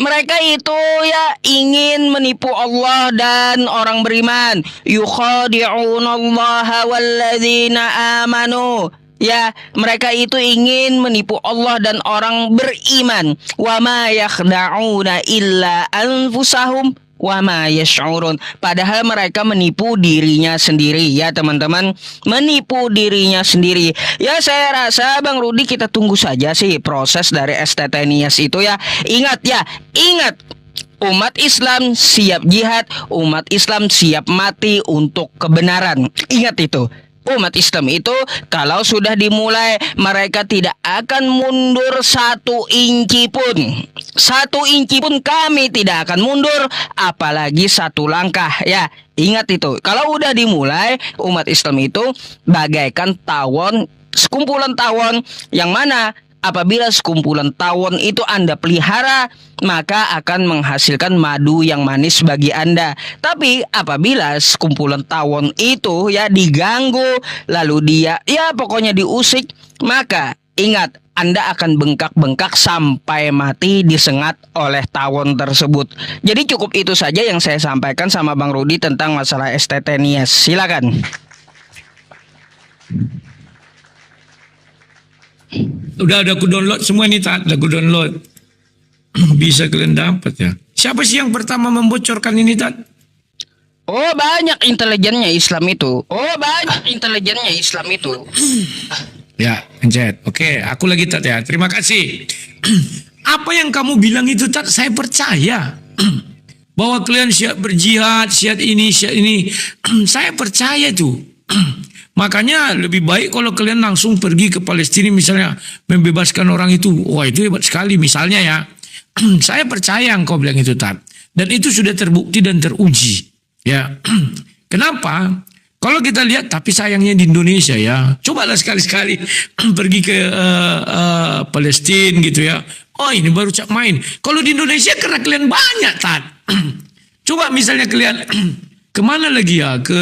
Mereka itu ya ingin menipu Allah dan orang beriman. Yukhadi'unallaha walladzina amanu. Ya, mereka itu ingin menipu Allah dan orang beriman. Wa ma yakhda'una illa anfusahum wa ma yash'urun. Padahal mereka menipu dirinya sendiri ya teman-teman. Menipu dirinya sendiri. Ya saya rasa Bang Rudi kita tunggu saja sih proses dari STT Nias itu ya. Ingat ya, ingat. Umat Islam siap jihad, umat Islam siap mati untuk kebenaran. Ingat itu. Umat Islam itu kalau sudah dimulai, mereka tidak akan mundur 1 inci pun. 1 inci pun kami tidak akan mundur, apalagi 1 langkah ya. Ingat itu. Kalau udah dimulai, umat Islam itu bagaikan tawon, sekumpulan tawon yang mana apabila sekumpulan tawon itu Anda pelihara, maka akan menghasilkan madu yang manis bagi Anda. Tapi apabila sekumpulan tawon itu ya diganggu, lalu dia ya pokoknya diusik, maka ingat Anda akan bengkak-bengkak sampai mati disengat oleh tawon tersebut. Jadi cukup itu saja yang saya sampaikan sama Bang Rudi tentang masalah STT Nias. Silakan. Udah ada aku download semua nih, Tat. Udah aku download. Bisa kalian dapat ya. Siapa sih yang pertama membocorkan ini, Tat? Oh, banyak intelijennya Islam itu. Ya, pencet. Oke, aku lagi, Tat ya. Terima kasih. Apa yang kamu bilang itu, Tat, saya percaya. Bahwa kalian siap berjihad, siap ini. Saya percaya tuh. Makanya lebih baik kalau kalian langsung pergi ke Palestina misalnya, membebaskan orang itu. Wah, itu hebat sekali misalnya ya. Saya percaya engkau bilang itu, Tat. Dan itu sudah terbukti dan teruji. Ya. Kenapa? Kalau kita lihat, tapi sayangnya di Indonesia ya, cobalah sekali-sekali pergi ke Palestina gitu ya. Oh, ini baru cap main. Kalau di Indonesia karena kalian banyak, Tat. Coba misalnya kalian kemana lagi ya, ke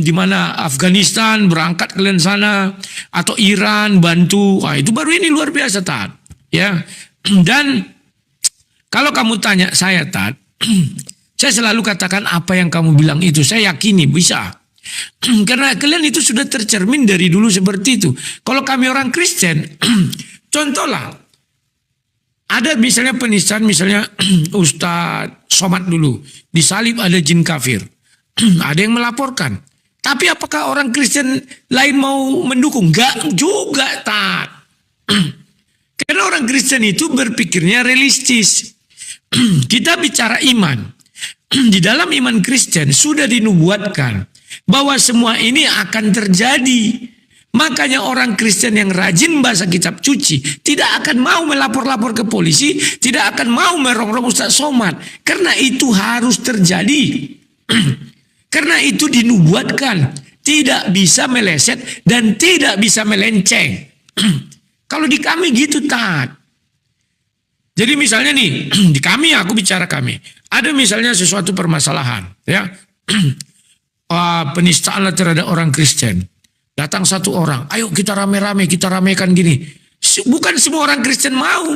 di mana Afghanistan, berangkat kalian sana, atau Iran bantu. Itu baru ini luar biasa, Tat. Ya. Dan kalau kamu tanya saya, Tat, saya selalu katakan apa yang kamu bilang itu saya yakini bisa. Karena kalian itu sudah tercermin dari dulu seperti itu. Kalau kami orang Kristen, contohlah, ada misalnya penistaan, misalnya Ustadz Somad dulu, disalib ada jin kafir. Ada yang melaporkan. Tapi apakah orang Kristen lain mau mendukung? Enggak juga, Tat. Karena orang Kristen itu berpikirnya realistis. Kita bicara iman. Di dalam iman Kristen sudah dinubuatkan bahwa semua ini akan terjadi. Makanya orang Kristen yang rajin baca kitab suci tidak akan mau melapor-lapor ke polisi, tidak akan mau merongrong Ustaz Somad. Karena itu harus terjadi. Karena itu dinubuatkan. Tidak bisa meleset dan tidak bisa melenceng. Kalau di kami gitu, Tat. Jadi misalnya nih, di kami, aku bicara kami. Ada misalnya sesuatu permasalahan, ya. Penistaan terhadap orang Kristen. Datang satu orang, ayo kita rame-rame, kita ramekan gini. Bukan semua orang Kristen mau.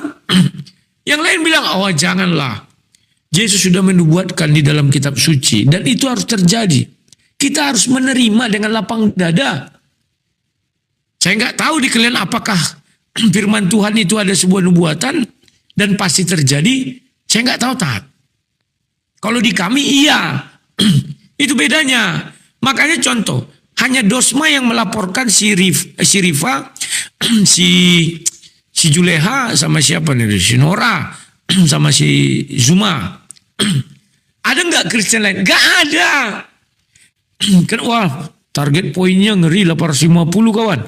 Yang lain bilang, oh janganlah. Yesus sudah menubuatkan di dalam kitab suci. Dan itu harus terjadi. Kita harus menerima dengan lapang dada. Saya nggak tahu di kalian apakah firman Tuhan itu ada sebuah nubuatan dan pasti terjadi. Saya nggak tahu, Tat. Kalau di kami iya. Itu bedanya. Makanya contoh, hanya Dosma yang melaporkan si Rifa, si Juleha sama siapa nih? Si Nora sama si Zuma. Ada nggak Kristen lain? Nggak ada. Kan wah, target poinnya ngeri 850 kawan.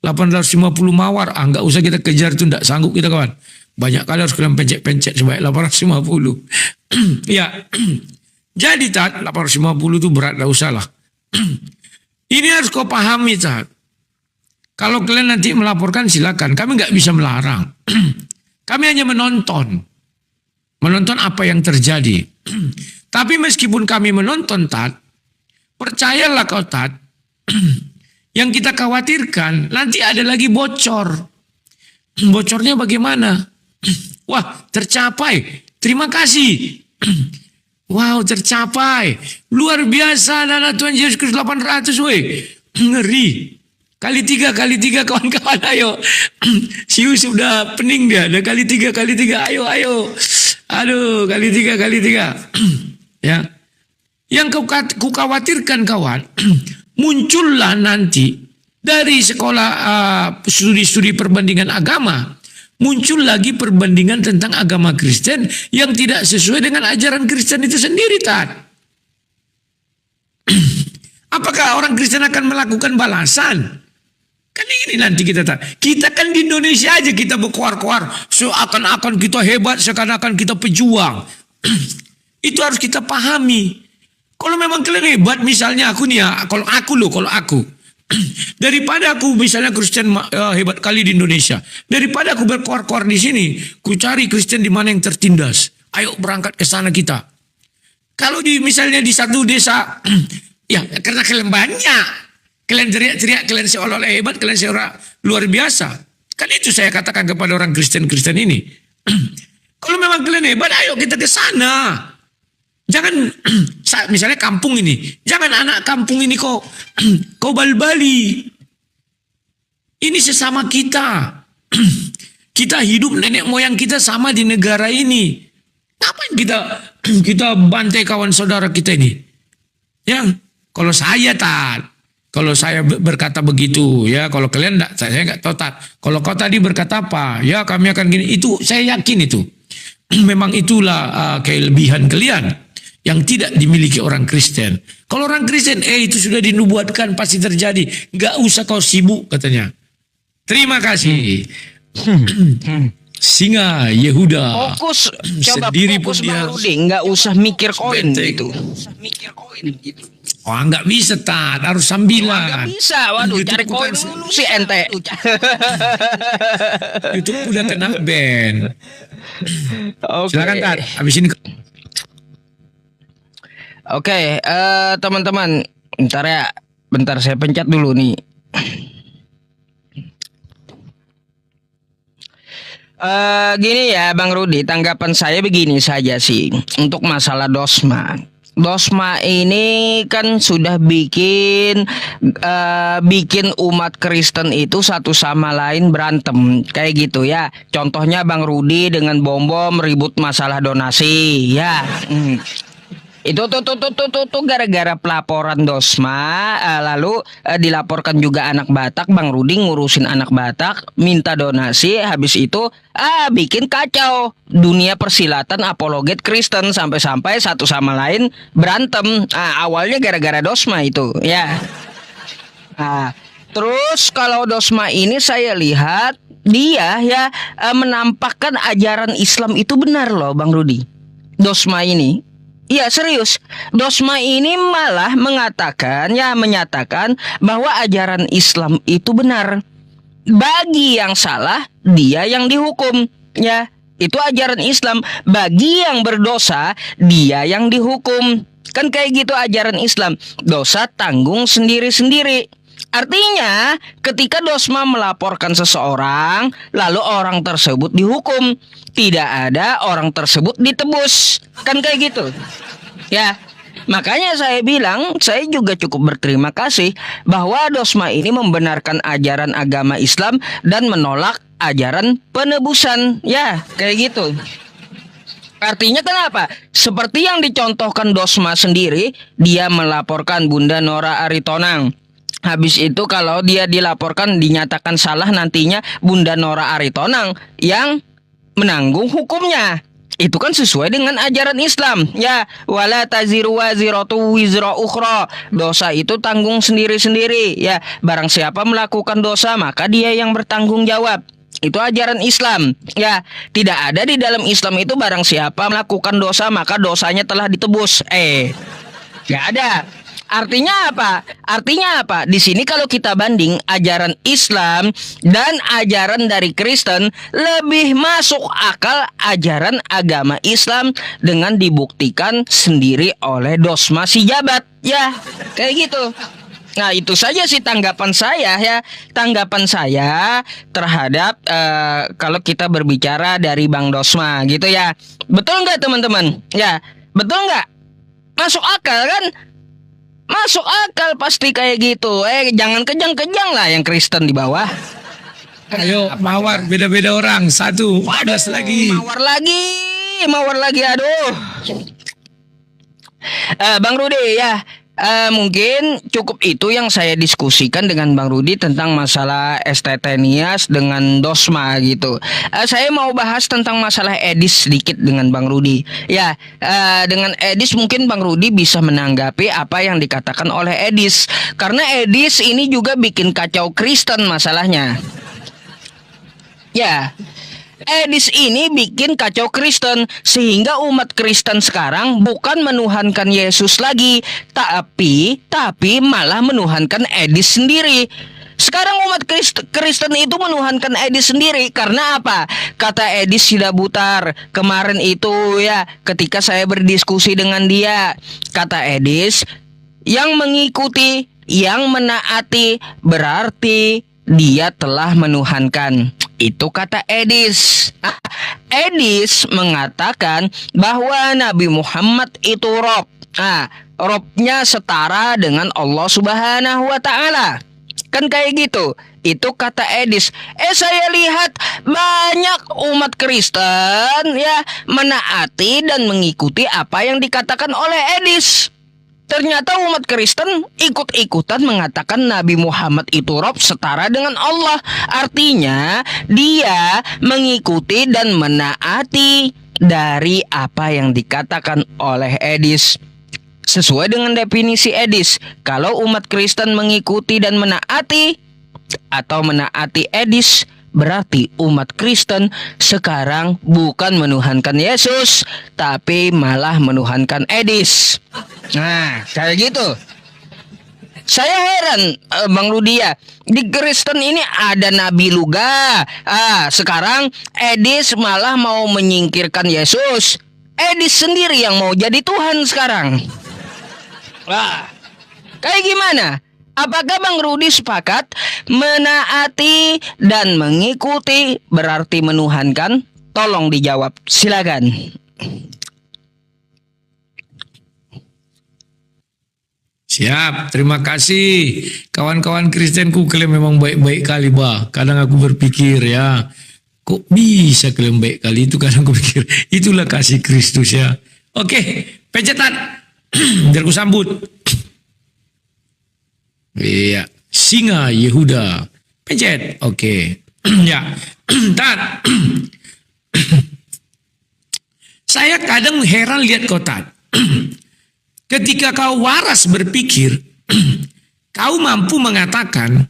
850 mawar. Nggak usah kita kejar itu, nggak sanggup kita kawan. Banyak kali harus kalian pencet-pencet sebaik 850. Ya. Jadi, Tat, 850 itu berat, gak usah lah. Ini harus kau pahami, Tat. Kalau kalian nanti melaporkan silakan, kami gak bisa melarang. Kami hanya menonton. Menonton apa yang terjadi. Tapi meskipun kami menonton, Tat, percayalah kau, Tat, yang kita khawatirkan nanti ada lagi bocor. Bocornya bagaimana? Wah, tercapai. Terima kasih. Wow, tercapai. Luar biasa anak Tuhan Yesus Kristus 800, weh. Ngeri. Kali tiga kawan-kawan, ayo. Si Yusuf udah pening dia. Udah kali tiga. Ayo. Aduh, kali tiga. Ya. Yang ku khawatirkan kawan, muncullah nanti dari sekolah studi-studi perbandingan agama, muncul lagi perbandingan tentang agama Kristen yang tidak sesuai dengan ajaran Kristen itu sendiri, Tat. Apakah orang Kristen akan melakukan balasan? Kan ini nanti kita, Tat. Kita kan di Indonesia aja kita berkuar-kuar, seakan-akan kita hebat, seakan-akan kita pejuang. Itu harus kita pahami. Kalau memang kalian hebat, misalnya aku nih ya, kalau aku. Daripada aku misalnya Kristen hebat kali di Indonesia, daripada aku berkuar-kuar di sini, ku cari Kristen di mana yang tertindas. Ayo berangkat ke sana kita. Kalau misalnya di satu desa, ya karena kalian banyak, kalian teriak-teriak, kalian seolah-olah hebat, kalian seolah luar biasa. Kan itu saya katakan kepada orang Kristen-Kristen ini. Kalau memang kalian hebat, ayo kita ke sana. Jangan, misalnya kampung ini, jangan anak kampung ini kau bal-bali. Ini sesama kita. Kita hidup, nenek moyang kita sama di negara ini. Ngapain kita bantai kawan saudara kita ini? Yang kalau saya berkata begitu, ya kalau kalian enggak, saya enggak tahu Tat. Kalau kau tadi berkata apa, ya kami akan gini. Itu saya yakin itu. Memang itulah kelebihan kalian yang tidak dimiliki orang Kristen. Kalau orang Kristen, itu sudah dinubuatkan pasti terjadi. Enggak usah kau sibuk katanya. Terima kasih. Singa Yehuda. Fokus, coba Sendiri fokus pun dia Bang Rudi, nggak usah mikir koin benteng. gitu. Oh, enggak bisa Tat, harus Nggak sambilan. bisa, waduh, YouTube cari koin bukan- dulu sih ente. YouTube udah kena ban. Oke. Silakan Tat, habis ini Oke, teman-teman, bentar saya pencet dulu nih. Gini ya Bang Rudi, tanggapan saya begini saja sih untuk masalah dosma. Dosma ini kan sudah bikin umat Kristen itu satu sama lain berantem kayak gitu ya. Contohnya Bang Rudi dengan bom-bom ribut masalah donasi ya. Itu tuh gara-gara pelaporan dosma, lalu dilaporkan juga anak Batak. Bang Rudi ngurusin anak Batak, minta donasi, habis itu bikin kacau dunia persilatan apologet Kristen, sampai-sampai satu sama lain berantem. Awalnya gara-gara dosma itu ya. Terus kalau dosma ini saya lihat dia ya menampakkan ajaran Islam itu benar loh Bang Rudi. Dosma ini, iya serius, dosma ini malah menyatakan bahwa ajaran Islam itu benar. Bagi yang salah, dia yang dihukum. Ya, itu ajaran Islam. Bagi yang berdosa, dia yang dihukum. Kan kayak gitu ajaran Islam. Dosa tanggung sendiri-sendiri. Artinya, ketika dosma melaporkan seseorang, lalu orang tersebut dihukum, tidak ada orang tersebut ditebus. Kan kayak gitu. Ya, makanya saya bilang, saya juga cukup berterima kasih bahwa dosma ini membenarkan ajaran agama Islam dan menolak ajaran penebusan. Ya, kayak gitu. Artinya kenapa? Seperti yang dicontohkan dosma sendiri, dia melaporkan Bunda Nora Aritonang. Habis itu kalau dia dilaporkan dinyatakan salah, nantinya Bunda Nora Aritonang yang menanggung hukumnya. Itu kan sesuai dengan ajaran Islam. Ya, wala taziru waziratu wizra ukhra. Dosa itu tanggung sendiri-sendiri. Ya, barang siapa melakukan dosa maka dia yang bertanggung jawab. Itu ajaran Islam. Ya, tidak ada di dalam Islam itu barang siapa melakukan dosa maka dosanya telah ditebus. Gak ada. Artinya apa? Di sini kalau kita banding ajaran Islam dan ajaran dari Kristen, lebih masuk akal ajaran agama Islam dengan dibuktikan sendiri oleh dosma si jabat. Ya, kayak gitu. Nah, itu saja sih tanggapan saya ya. Tanggapan saya terhadap kalau kita berbicara dari Bang Dosma gitu ya. Betul nggak teman-teman? Ya, betul nggak? Masuk akal kan? Masuk akal pasti kayak gitu. Jangan kejang-kejang lah yang Kristen di bawah. ayo mawar beda-beda orang. Satu, padas lagi. Mawar lagi, aduh. Bang Rudi ya, mungkin cukup itu yang saya diskusikan dengan Bang Rudi tentang masalah estetenias dengan dosma gitu. Saya mau bahas tentang masalah edis sedikit dengan Bang Rudi. Ya, dengan edis mungkin Bang Rudi bisa menanggapi apa yang dikatakan oleh edis. Karena edis ini juga bikin kacau Kristen masalahnya. Ya, edis ini bikin kacau Kristen sehingga umat Kristen sekarang bukan menuhankan Yesus lagi, tapi malah menuhankan edis sendiri. Sekarang umat Kristen itu menuhankan edis sendiri karena apa? Kata edis Sidabutar kemarin itu ya, ketika saya berdiskusi dengan dia, kata edis, yang mengikuti, yang menaati berarti dia telah menuhankan. Itu kata Edis. Edis mengatakan bahwa Nabi Muhammad itu Rob. Robnya setara dengan Allah Subhanahu wa Ta'ala. Kan kayak gitu. Itu kata Edis. Saya lihat banyak umat Kristen ya menaati dan mengikuti apa yang dikatakan oleh Edis. Ternyata umat Kristen ikut-ikutan mengatakan Nabi Muhammad itu Rob setara dengan Allah. Artinya dia mengikuti dan menaati dari apa yang dikatakan oleh Edis. Sesuai dengan definisi Edis, kalau umat Kristen mengikuti dan menaati atau menaati Edis, berarti umat Kristen sekarang bukan menuhankan Yesus, tapi malah menuhankan Edis. Nah, kayak gitu. Saya heran, Bang Rudi ya. Di Kristen ini ada Nabi Luga. Sekarang Edis malah mau menyingkirkan Yesus. Edis sendiri yang mau jadi Tuhan sekarang. Wah, kayak gimana? Apakah Bang Rudi sepakat menaati dan mengikuti berarti menuhankan? Tolong dijawab, silakan. Siap, terima kasih. Kawan-kawan Kristenku, kalian memang baik-baik kali, bah. Kadang aku berpikir ya, kok bisa kalian baik kali itu? Kadang aku pikir, itulah kasih Kristus ya. Oke, pencetan. Biar ku sambut. Iya, singa Yehuda. Pencet. Oke. Ya. Tat. Saya kadang heran lihat kau, Tat. Ketika kau waras berpikir, kau mampu mengatakan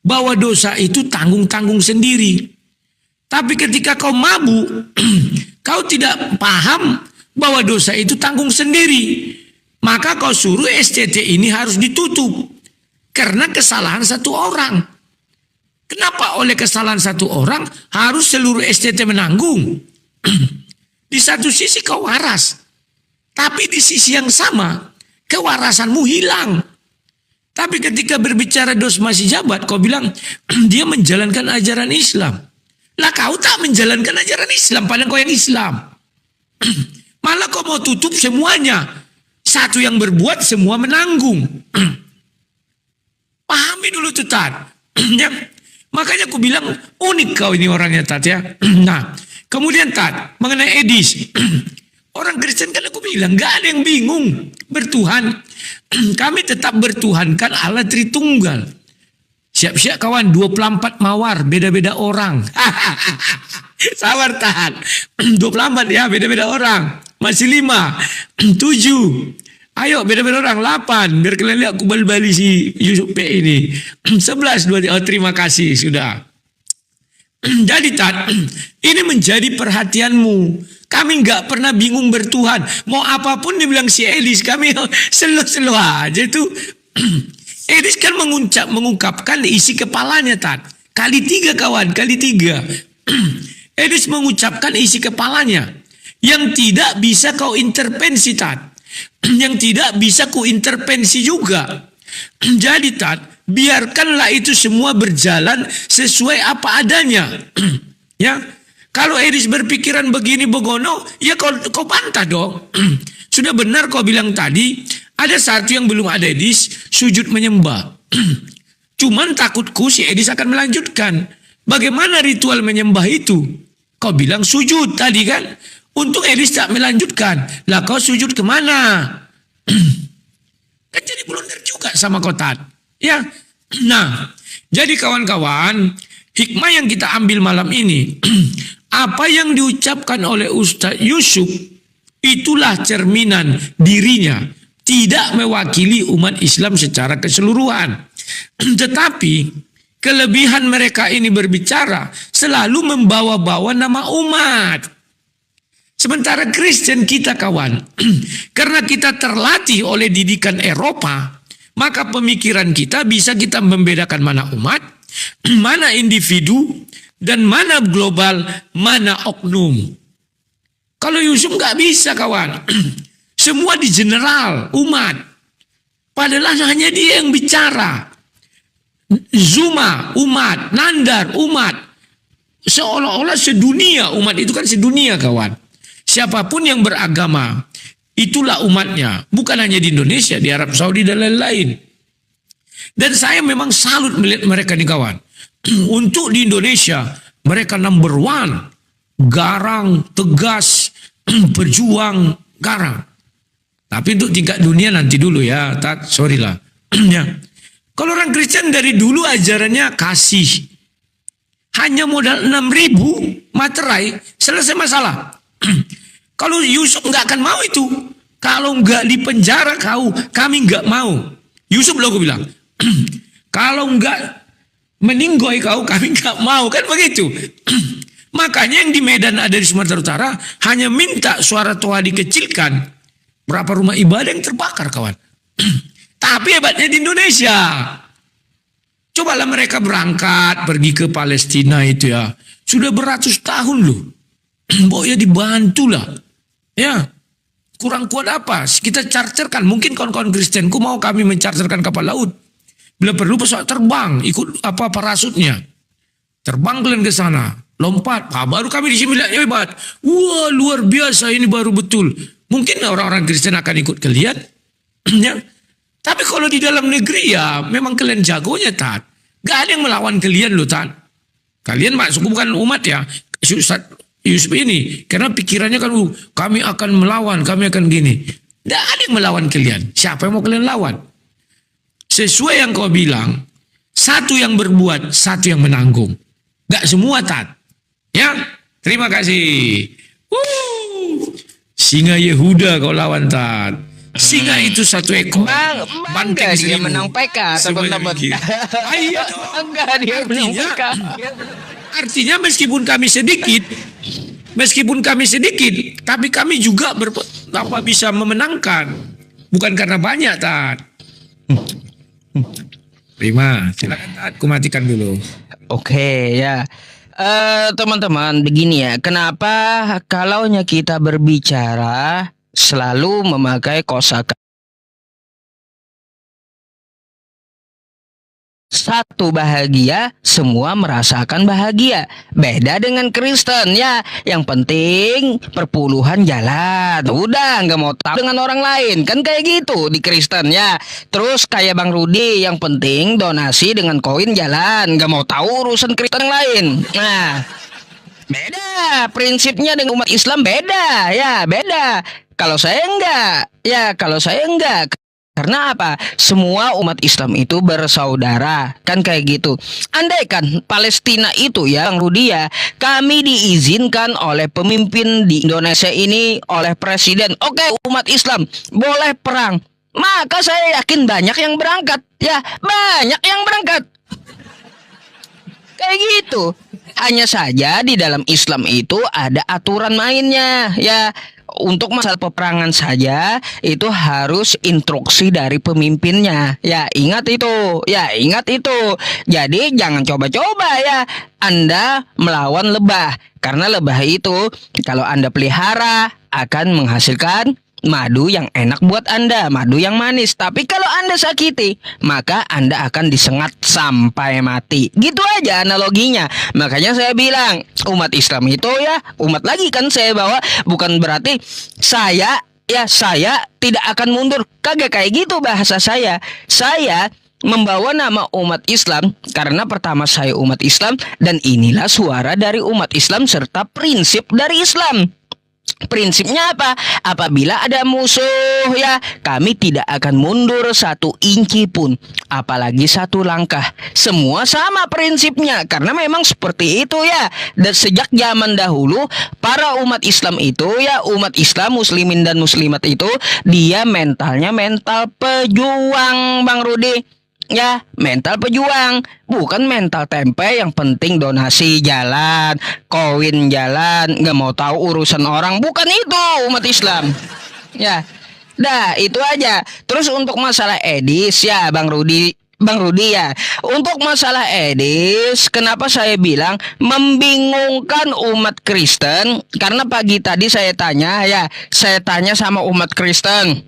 bahwa dosa itu tanggung-tanggung sendiri. Tapi ketika kau mabuk, kau tidak paham bahwa dosa itu tanggung sendiri. Maka kau suruh SCT ini harus ditutup karena kesalahan satu orang. Kenapa oleh kesalahan satu orang harus seluruh SCT menanggung? Di satu sisi kau waras, tapi di sisi yang sama kewarasanmu hilang. Tapi ketika berbicara dos masih jabat, kau bilang dia menjalankan ajaran Islam. Lah kau tak menjalankan ajaran Islam, padahal kau yang Islam. Malah kau mau tutup semuanya. Satu yang berbuat, semua menanggung. Pahami dulu tuh, Tat. Ya. Makanya aku bilang unik kau ini orangnya, Tat ya. Nah, kemudian Tat, mengenai Edis. Orang Kristen kan aku bilang, gak ada yang bingung bertuhan. Kami tetap bertuhankan Allah Tritunggal. Siap-siap kawan, 24 mawar, beda-beda orang. Sabar, Tat. 24 ya, beda-beda orang. Masih 5, 7. Ayo, beda-beda orang. 8. Biar kalian lihat aku bali-bali si Yusuf P ini. 11, 2. Oh, terima kasih, sudah. Jadi, Tat, ini menjadi perhatianmu. Kami nggak pernah bingung bertuhan. Mau apapun dibilang si Edis, kami selo-selo aja itu. Edis kan mengungkapkan isi kepalanya, Tat. Kali 3 kawan, kali 3. Edis mengucapkan isi kepalanya. Yang tidak bisa kau intervensi, Tat. Yang tidak bisa ku intervensi juga. Jadi, Tat, biarkanlah itu semua berjalan sesuai apa adanya. Ya, kalau Edis berpikiran begini begono, ya kau bantah dong. Sudah benar kau bilang tadi, ada satu yang belum ada Edis, sujud menyembah. Cuman takutku si Edis akan melanjutkan. Bagaimana ritual menyembah itu? Kau bilang sujud tadi kan? Untuk Edis tak melanjutkan. Lah kau sujud kemana? Kan jadi blunder juga sama kau, Tat. Ya. Nah, jadi kawan-kawan, hikmah yang kita ambil malam ini, apa yang diucapkan oleh Ustaz Yusuf, itulah cerminan dirinya. Tidak mewakili umat Islam secara keseluruhan. Tetapi kelebihan mereka ini berbicara selalu membawa-bawa nama umat. Sementara Kristen kita kawan, karena kita terlatih oleh didikan Eropa, maka pemikiran kita bisa kita membedakan mana umat, mana individu, dan mana global, mana oknum. Kalau Yusuf nggak bisa kawan, semua di general umat. Padahal hanya dia yang bicara. Zuma umat, Nandar umat, Seolah-olah sedunia, umat itu kan sedunia kawan. Siapapun yang beragama, itulah umatnya. Bukan hanya di Indonesia, di Arab Saudi dan lain-lain. Dan saya memang salut melihat mereka nih kawan. Untuk di Indonesia, mereka number one. Garang, tegas, berjuang, garang. Tapi untuk tingkat dunia nanti dulu ya, sorry lah. Ya. Kalau orang Kristen dari dulu ajarannya kasih. Hanya modal 6.000 materai, selesai masalah. Kalau Yusuf nggak akan mau itu. Kalau nggak di penjara kami nggak mau. Yusuf loh aku bilang. Kalau nggak meninggoy kami nggak mau, kan begitu. Makanya yang di Medan ada di Sumatera Utara hanya minta suara Toa dikecilkan. Berapa rumah ibadah yang terbakar kawan. Tapi hebatnya di Indonesia. Cobalah mereka berangkat pergi ke Palestina itu ya. Sudah beratus tahun loh. Pokoknya dibantulah. Ya. Kurang kuat apa? Kita charterkan. Mungkin kawan-kawan Kristenku mau kami mencarterkan kapal laut. Bila perlu pesawat terbang. Ikut parasutnya. Terbang kalian ke sana. Lompat. Baru kami di sini lihat hebat. Wah luar biasa ini baru betul. Mungkin orang-orang Kristen akan ikut kalian. Ya. Tapi kalau di dalam negeri ya memang kalian jagonya Tat. Gak ada yang melawan kalian loh Tat. Kalian masuk bukan umat ya. Yusuf ini. Karena pikirannya kan kami akan melawan, kami akan gini. Gak ada yang melawan kalian. Siapa yang mau kalian lawan? Sesuai yang kau bilang. Satu yang berbuat, satu yang menanggung. Gak semua Tat. Ya. Terima kasih. Singa Yehuda kau lawan Tat. Singa itu satu ekor. Banteng dia menang PK teman-teman. Iya dong. Enggak dia menang PK. Artinya meskipun kami sedikit, tapi kami juga bisa memenangkan. Bukan karena banyak Tat. Prima, silakan Tat, aku matikan dulu. Oke ya. Teman-teman begini ya. Kenapa kalaunya kita berbicara selalu memakai kosakata satu bahagia, semua merasakan bahagia. Beda dengan Kristen ya. Yang penting perpuluhan jalan. Udah nggak mau tahu dengan orang lain. Kan kayak gitu di Kristen ya. Terus kayak Bang Rudi, yang penting donasi dengan koin jalan. Nggak mau tahu urusan Kristen yang lain. Nah, beda prinsipnya dengan umat Islam, beda ya, beda. Kalau saya enggak. Karena apa? Semua umat Islam itu bersaudara. Kan kayak gitu. Andaikan Palestina itu ya, Bang Rudi ya, kami diizinkan oleh pemimpin di Indonesia ini, oleh presiden. Oke, umat Islam boleh perang. Maka saya yakin banyak yang berangkat. Ya, banyak yang berangkat. Kayak gitu. Hanya saja di dalam Islam itu ada aturan mainnya ya. Untuk masalah peperangan saja itu harus instruksi dari pemimpinnya. Ya, ingat itu. Jadi jangan coba-coba ya Anda melawan lebah. Karena lebah itu kalau Anda pelihara akan menghasilkan madu yang enak buat Anda, madu yang manis. Tapi kalau Anda sakiti, maka Anda akan disengat sampai mati. Gitu aja analoginya. Makanya saya bilang, umat Islam itu ya, umat lagi kan saya bawa, bukan berarti saya tidak akan mundur. Kagak kayak gitu bahasa saya. Saya membawa nama umat Islam karena pertama saya umat Islam, dan inilah suara dari umat Islam serta prinsip dari Islam. Prinsipnya apa? Apabila ada musuh ya, kami tidak akan mundur satu inci pun, apalagi satu langkah. Semua sama prinsipnya, karena memang seperti itu ya. Dan sejak zaman dahulu para umat Islam itu ya, umat Islam, muslimin dan muslimat itu, dia mentalnya mental pejuang, Bang Rudi. Ya, mental pejuang, bukan mental tempe yang penting donasi jalan, koin jalan, nggak mau tahu urusan orang. Bukan itu umat Islam. Ya, dah itu aja. Terus untuk masalah edis ya, Bang Rudi ya. Untuk masalah edis, kenapa saya bilang membingungkan umat Kristen? Karena pagi tadi saya tanya sama umat Kristen,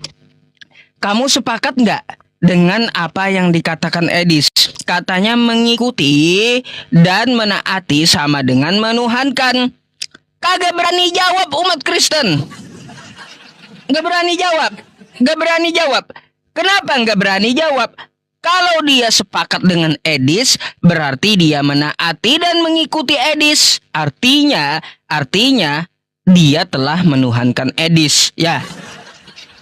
kamu sepakat nggak dengan apa yang dikatakan Edis? katanya mengikuti dan menaati sama dengan menuhankan. Kagak berani jawab umat Kristen. Gak berani jawab. Gak berani jawab. Kenapa gak berani jawab? Kalau dia sepakat dengan Edis, berarti dia menaati dan mengikuti Edis. Artinya dia telah menuhankan Edis. Ya,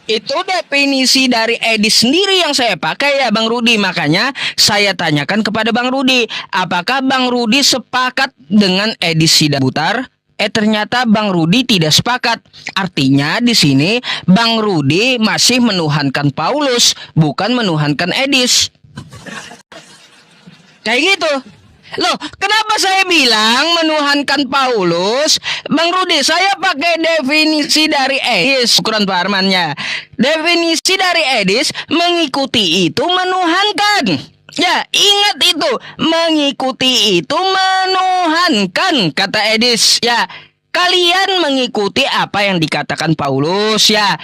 itu definisi dari Edis sendiri yang saya pakai ya Bang Rudi. Makanya saya tanyakan kepada Bang Rudi, apakah Bang Rudi sepakat dengan Edis Sidabutar? Ternyata Bang Rudi tidak sepakat. Artinya di sini Bang Rudi masih menuhankan Paulus, bukan menuhankan Edis. Kayak gitu. Loh, kenapa saya bilang menuhankan Paulus? Bang Rudi, saya pakai definisi dari Edis. Ukuran Pak Armannya. Definisi dari Edis, mengikuti itu menuhankan. Ya, ingat itu. Mengikuti itu menuhankan, kata Edis. Ya, kalian mengikuti apa yang dikatakan Paulus. Ya,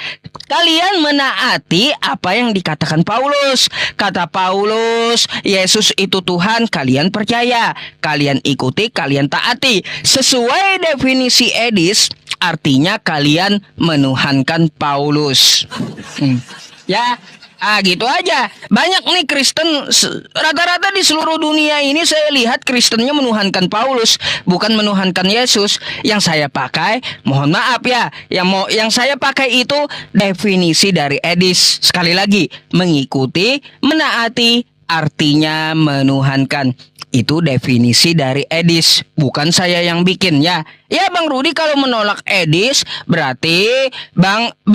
kalian menaati apa yang dikatakan Paulus. Kata Paulus, Yesus itu Tuhan, kalian percaya. Kalian ikuti, kalian taati. Sesuai definisi Edis, artinya kalian menuhankan Paulus. Ya, gitu aja. Banyak nih Kristen, rata-rata di seluruh dunia ini saya lihat Kristennya menuhankan Paulus, bukan menuhankan Yesus. Yang saya pakai, mohon maaf ya, yang saya pakai itu definisi dari Edis. Sekali lagi, mengikuti, menaati, artinya menuhankan. Itu definisi dari Edis, bukan saya yang bikin ya. Ya Bang Rudi kalau menolak Edis, berarti Bang